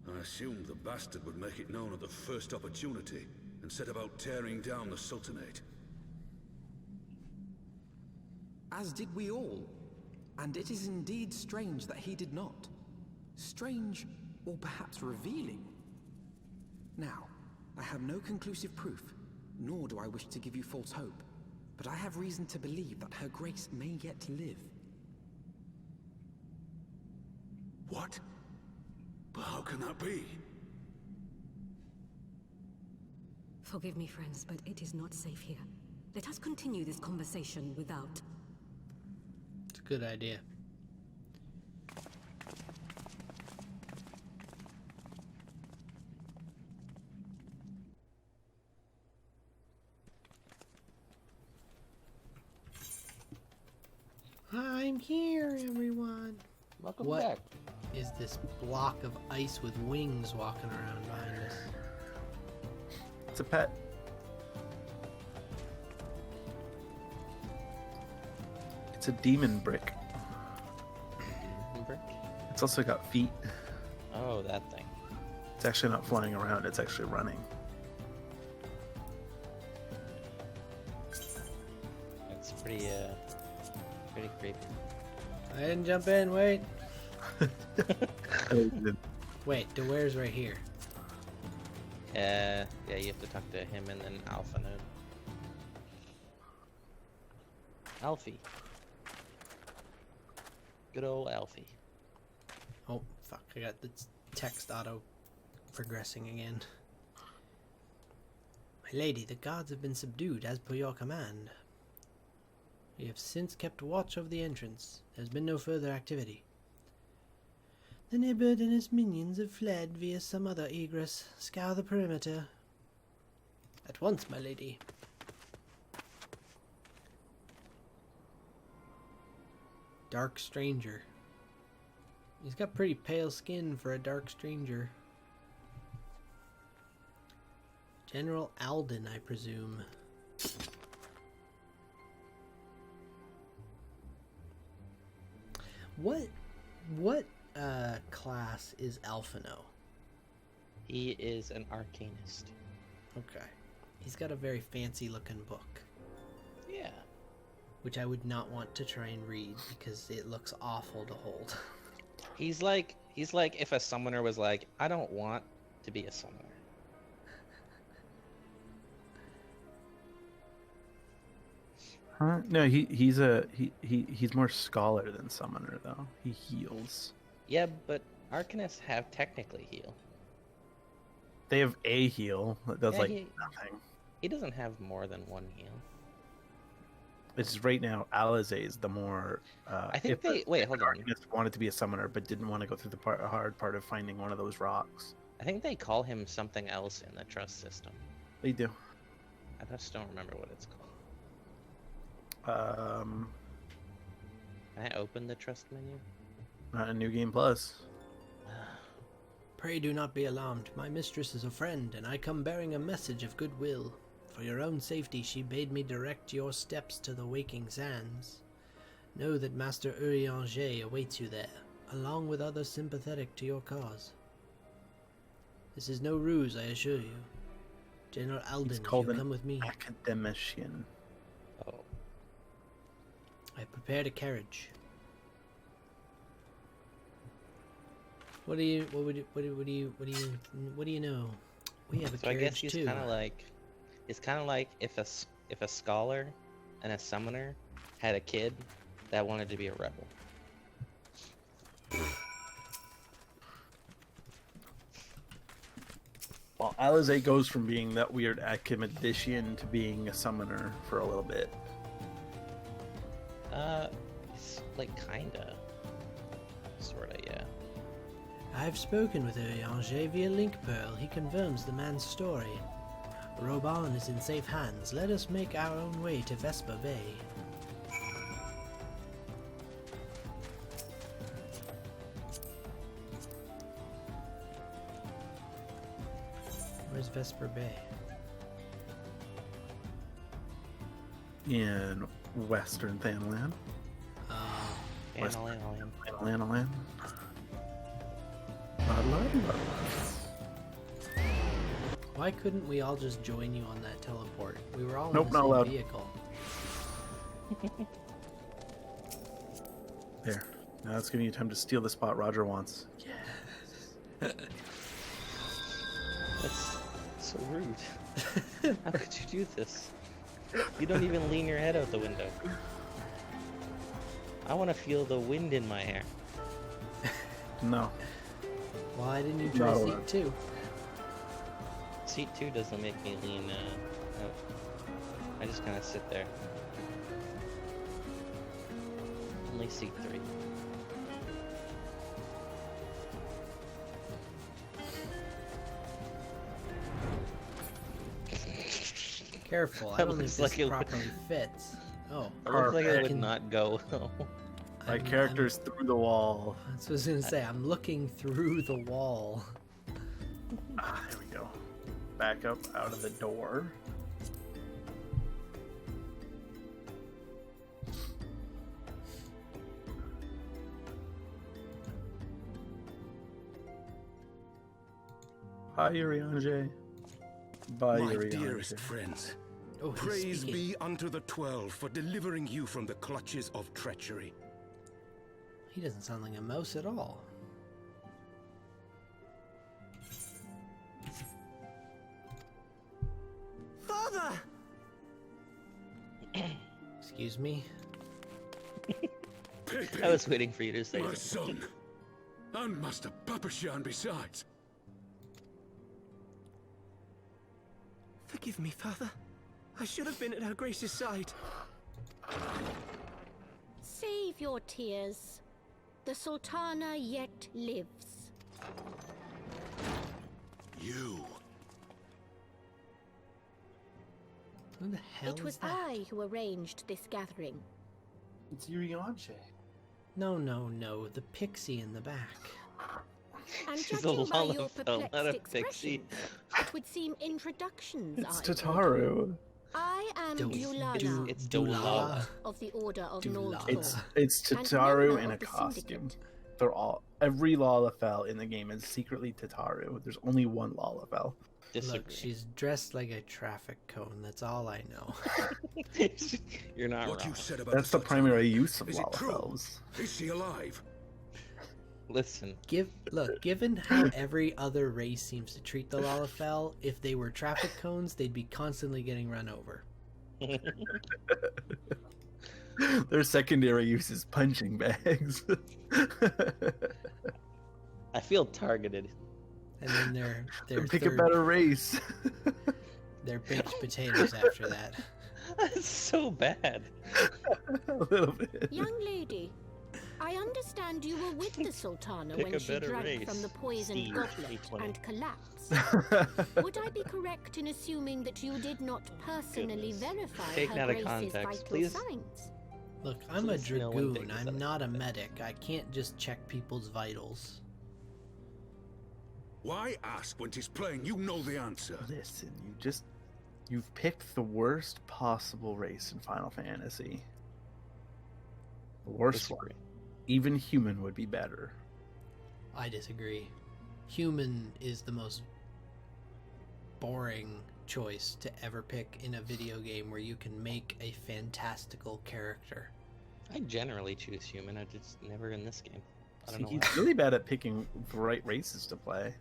I assumed the bastard would make it known at the first opportunity, and set about tearing down the Sultanate. As did we all. And it is indeed strange that he did not. Strange, or perhaps revealing. Now, I have no conclusive proof, nor do I wish to give you false hope, but I have reason to believe that Her Grace may yet live. What? But how can that be? Forgive me, friends, but it is not safe here. Let us continue this conversation without. It's a good idea. I'm here, everyone. Welcome What back. is this block of ice with wings walking around behind us? It's a pet. It's a demon brick. Brick? It's also got feet. Oh, that thing. It's actually not flying around, it's actually running. It's pretty creepy. I didn't jump in, wait. Wait, DeWare's right here. Yeah, you have to talk to him and then Alpha Node. Alfie. Good old Alfie. Oh, fuck, I got the text auto progressing again. My lady, the guards have been subdued as per your command. We have since kept watch over the entrance. There's been no further activity. The Nibbard and his minions have fled via some other egress. Scour the perimeter. At once, my lady. Dark Stranger. He's got pretty pale skin for a Dark Stranger. General Alden, I presume. What class is Alphino? He is an arcanist. Okay. He's got a very fancy looking book. Yeah. Which I would not want to try and read because it looks awful to hold. He's like if a summoner was like, I don't want to be a summoner. Huh? No, he's more scholar than summoner though. He heals. Yeah, but arcanists have technically heal. They have a heal that does Yeah, like he- nothing. He doesn't have more than one heal. It's right now Alizé is the more. I think if wait, hold on. Arcanist wanted to be a summoner but didn't want to go through the hard part of finding one of those rocks. I think they call him something else in the trust system. They do. I just don't remember what it's called. Um, Can I open the trust menu? Not a New Game Plus. Pray do not be alarmed. My mistress is a friend, and I come bearing a message of goodwill. For your own safety, she bade me direct your steps to the waking sands. Know that Master Urianger awaits you there, along with others sympathetic to your cause. This is no ruse, I assure you. General Alden, He's if called you an come with me. academician. Oh. I prepared a carriage. What do you know? We have a So I carriage guess he's too. kind of like, it's kind of like if a scholar and a summoner had a kid that wanted to be a rebel. Well, Alizé goes from being that weird academician to being a summoner for a little bit. It's like kinda, sorta, yeah. I've spoken with Urianger via Link Pearl. He confirms the man's story. Roban is in safe hands. Let us make our own way to Vesper Bay. Where's Vesper Bay? In Western Thanalan. Thanalan. Why couldn't we all just join you on that teleport? We were all Nope, in the not same allowed. vehicle. There. Now it's giving you time to steal the spot Roger wants. Let's so rude. How could you do this? You don't even lean your head out the window. I want to feel the wind in my hair. No. Why didn't you try No. seat 2? Seat 2 doesn't make me lean out. I just kind of sit there. Only seat 3. Careful, I That don't think looks this like it would- properly fits. Oh, It looks like it I would can- not go well. My character's through the wall. That's what I was gonna say. I'm looking through the wall. Ah, there we go. Back up out of the door. Hi, Uriange. Bye, My Uriange. dearest friends, Oh, he's praise speaking. be unto the 12 for delivering you from the clutches of treachery. He doesn't sound like a mouse at all. Father! Excuse me? I was waiting for you to say My something. son, and Master Papashan besides. Forgive me, Father. I should have been at Her Grace's side. Save your tears. The Sultana yet lives. You. Who the hell It was is that? I who arranged this gathering. It's Uriange. No, no, no. The pixie in the back. And She's a judging by your Lalafell, not perplexed a pixie. expressions, it would seem introductions It's are Tataru. I am Dulala It's Dulala. of the Order of Dulala. Noldor. It's and Tataru member in a of the costume. Syndicate. They're all every Lalafell in the game is secretly Tataru. There's only one Lalafell. Look, she's dressed like a traffic cone. That's all I know. You're not What wrong. you said about That's the primary use of Is it true? Lalafells. Is she alive? Listen. Given how every other race seems to treat the Lalafell, if they were traffic cones, they'd be constantly getting run over. Their secondary use is punching bags. I feel targeted. And then they're Pick a better race. They're baked potatoes after that. That's so bad. A little bit. Young lady, I understand you were with the Sultana Pick when a she better drank race. from the poisoned Steve, goblet 320. and collapsed. Would I be correct in assuming that you did not personally verify Taken Her out of Grace's context, vital please. signs? Look, I'm a Please, no one dragoon. take this out I'm of not a medic. I can't just check people's vitals. Why ask when 'tis plain you know the answer? Listen, you've picked the worst possible race in Final Fantasy. The worst one. Even human would be better. I disagree. Human is the most boring choice to ever pick in a video game where you can make a fantastical character. I generally choose human. I just never in this game. I don't know He's why. really bad at picking the right races to play.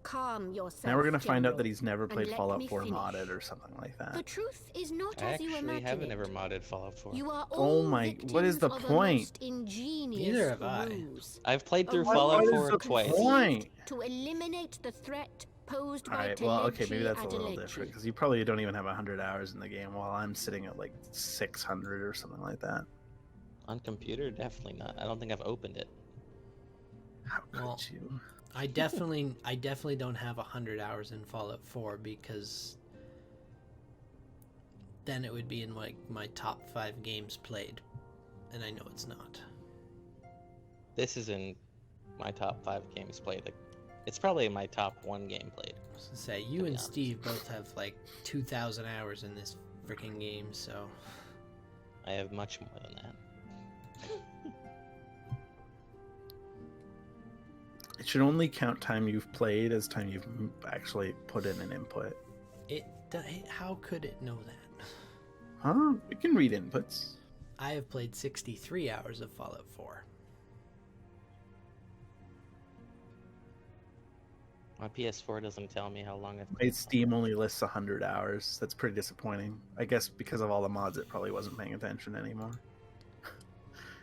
Calm yourself. Now we're gonna find out General, that he's never and played let Fallout me 4 finish. modded or something like The that. truth is not I as you actually imagine haven't it. ever modded Fallout 4. You are Oh all my- what is the victims of a point? most ingenious Neither have I. ruse. I've played through A Fallout ruse 4 the twice. point? To eliminate the threat posed by Alright, well, okay, maybe Telechi that's a little Adelechi. different because you probably don't even have 100 hours in the game, while I'm sitting at like 600 or something like that. On computer, definitely not. I don't think I've opened it. How could Well, you? I definitely don't have 100 hours in Fallout 4 because then it would be in like my top 5 games played, and I know it's not. This is in my top 5 games played. Like, it's probably in my top 1 game played. I was gonna say, you To be and honest. Steve both have like 2,000 hours in this freaking game, so I have much more than that. It should only count time you've played as time you've actually put in an input. how could it know that? Huh? We can read inputs. I have played 63 hours of Fallout 4. My PS4 doesn't tell me how long I've My Steam only lists 100 hours. That's pretty disappointing. I guess because of all the mods, it probably wasn't paying attention anymore.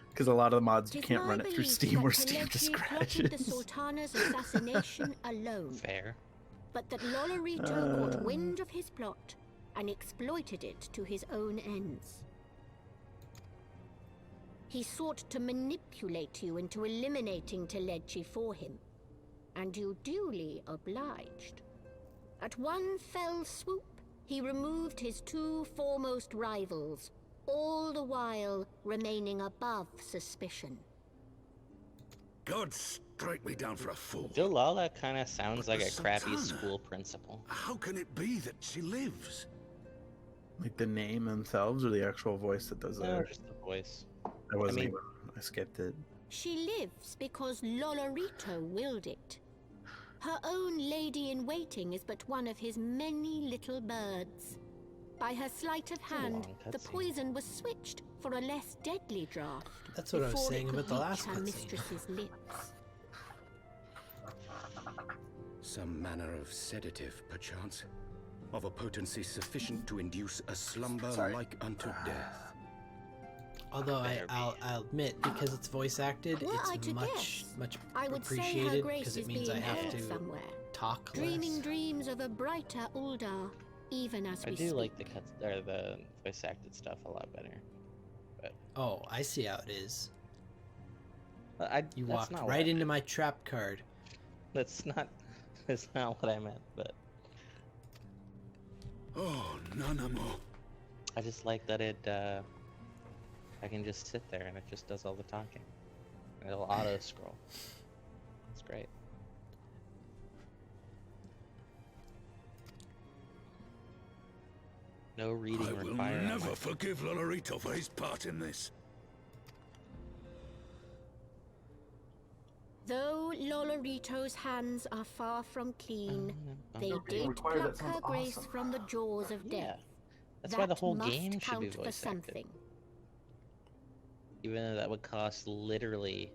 Because a lot of the mods, you can't run it through Steam, or Steam just crashes. The Sultana's assassination alone. Fair. But that Lolorito caught wind of his plot and exploited it to his own ends. He sought to manipulate you into eliminating Telechi for him, and you duly obliged. At one fell swoop, he removed his two foremost rivals, all the while remaining above suspicion. God strike me down for a fool. Dulala kind of sounds But like the a crappy Sultana? school principal. How can it be that she lives? Like the name themselves, or the actual voice that does No, it? just the voice. I wasn't I mean- even. I skipped it. She lives because Lolorito willed it. Her own lady-in-waiting is but one of his many little birds. By her sleight of hand, long the cutscene. poison was switched for a less deadly draught. That's what I was before it saying could about the reach last her cutscene. mistress's lips. Some manner of sedative, perchance, of a potency sufficient to induce a slumber like unto death. Although I'll admit, because it's voice acted, Were I it's to much guess, I would say her appreciated grace because is it means being I have held to somewhere, talk dreaming less. dreams of a brighter Uldar, even as I we do speak. like the cuts or the voice acted stuff a lot better. But Oh, I see how it is. You that's walked not what right I into my trap card. That's not what I meant, but Oh, Nanamo. I just like that it I can just sit there and it just does all the talking. It'll auto scroll. It's great. No reading I will required. never forgive Lolorito for his part in this. Though Lolorito's hands are far from clean, they Okay, did required, pluck that sounds her grace awesome. from the jaws of Yeah. death. That's why the whole must game should be count for voice acted. something. Even though that would cost literally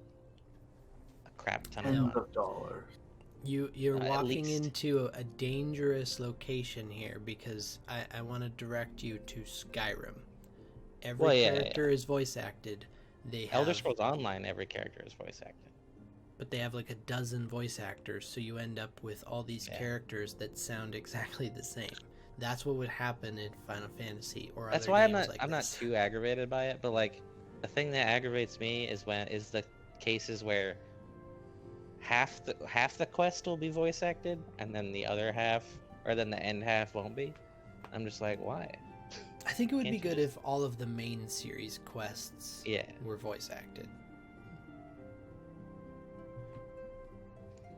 a crap ton of Tens money. of dollars. You're At walking least. into a dangerous location here because I want to direct you to Skyrim. Every Well, yeah, character is voice acted. They have, Elder Scrolls Online, every character is voice acted. but they have like a dozen voice actors, so you end up with all these characters that sound exactly the same. That's what would happen in Final Fantasy or That's other why games I'm not this. too aggravated by it, but like the thing that aggravates me is the cases where half the quest will be voice acted and then the other half, or then the end half won't be. I'm just like, why? I think it would be Can't you good if all of the main series quests were voice acted.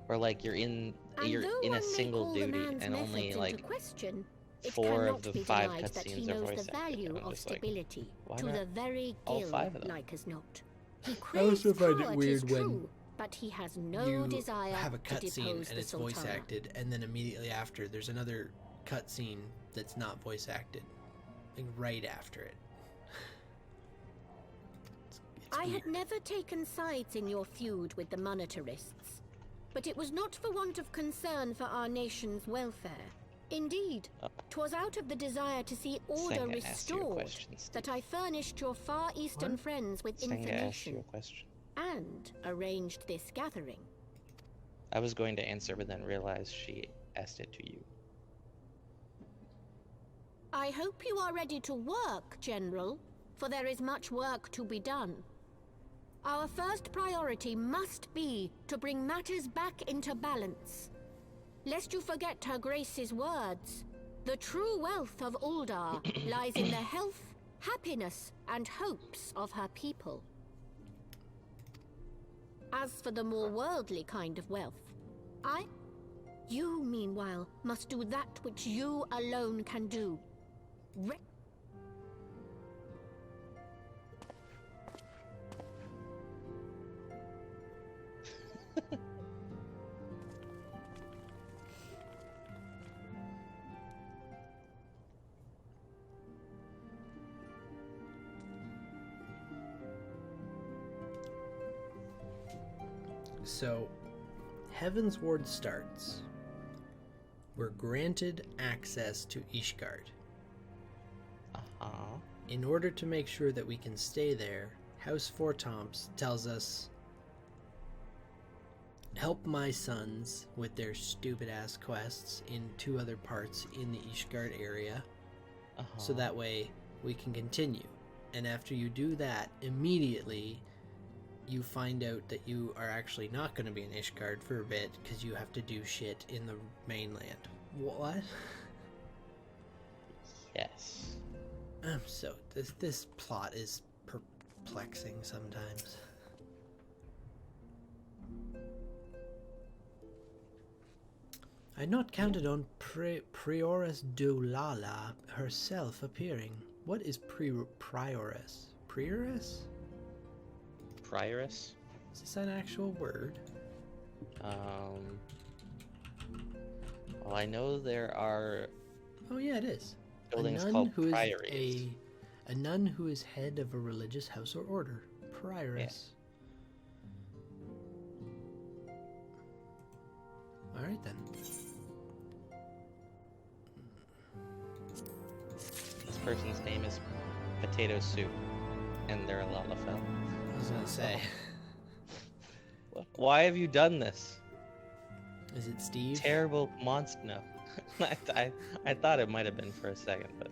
Or like you're in though a one may single call the duty man's and only methods like into question, it 4 cannot of the be 5 denied that he cutscenes are knows voice the acted. value I'm of just like, stability why to not the very all guild, 5 of them? like as not. He I craves also find power, it 'tis weird when true, but he has no you desire have a to cutscene depose and the it's voice Sultana. acted, and then immediately after there's another cutscene that's not voice acted, like right after it. I had never taken sides in your feud with the monetarists, but it was not for want of concern for our nation's welfare. Indeed, 'twas out of the desire to see order Senga asked you a restored question, that I furnished your Far Eastern friends with Senga asked you information a question. and arranged this gathering. I was going to answer, but then realized she asked it to you. I hope you are ready to work, General, for there is much work to be done. Our first priority must be to bring matters back into balance. Lest you forget Her Grace's words, the true wealth of Uldar lies in the health, happiness, and hopes of her people. As for the more worldly kind of wealth, you, meanwhile, must do that which you alone can do. So, Heavensward starts. We're granted access to Ishgard. Uh-huh. In order to make sure that we can stay there, House Fortomps tells us, help my sons with their stupid-ass quests in 2 other parts in the Ishgard area, so that way we can continue. And after you do that, immediately you find out that you are actually not going to be in Ishgard for a bit because you have to do shit in the mainland. What? Yes. So this plot is perplexing sometimes. I'd not counted on Prioress Dolala herself appearing. What is Prioress? Prioress? Prioress? Is this an actual word? Well, I know there are... Oh yeah, it is. Buildings a nun called who is priories. a nun who is head of a religious house or order. Prioress. Yeah. Alright then. This person's name is Potato Soup, and they're a Lalafell. I was gonna say. Why have you done this? Is it Steve? Terrible monster. No. I thought it might have been for a second, but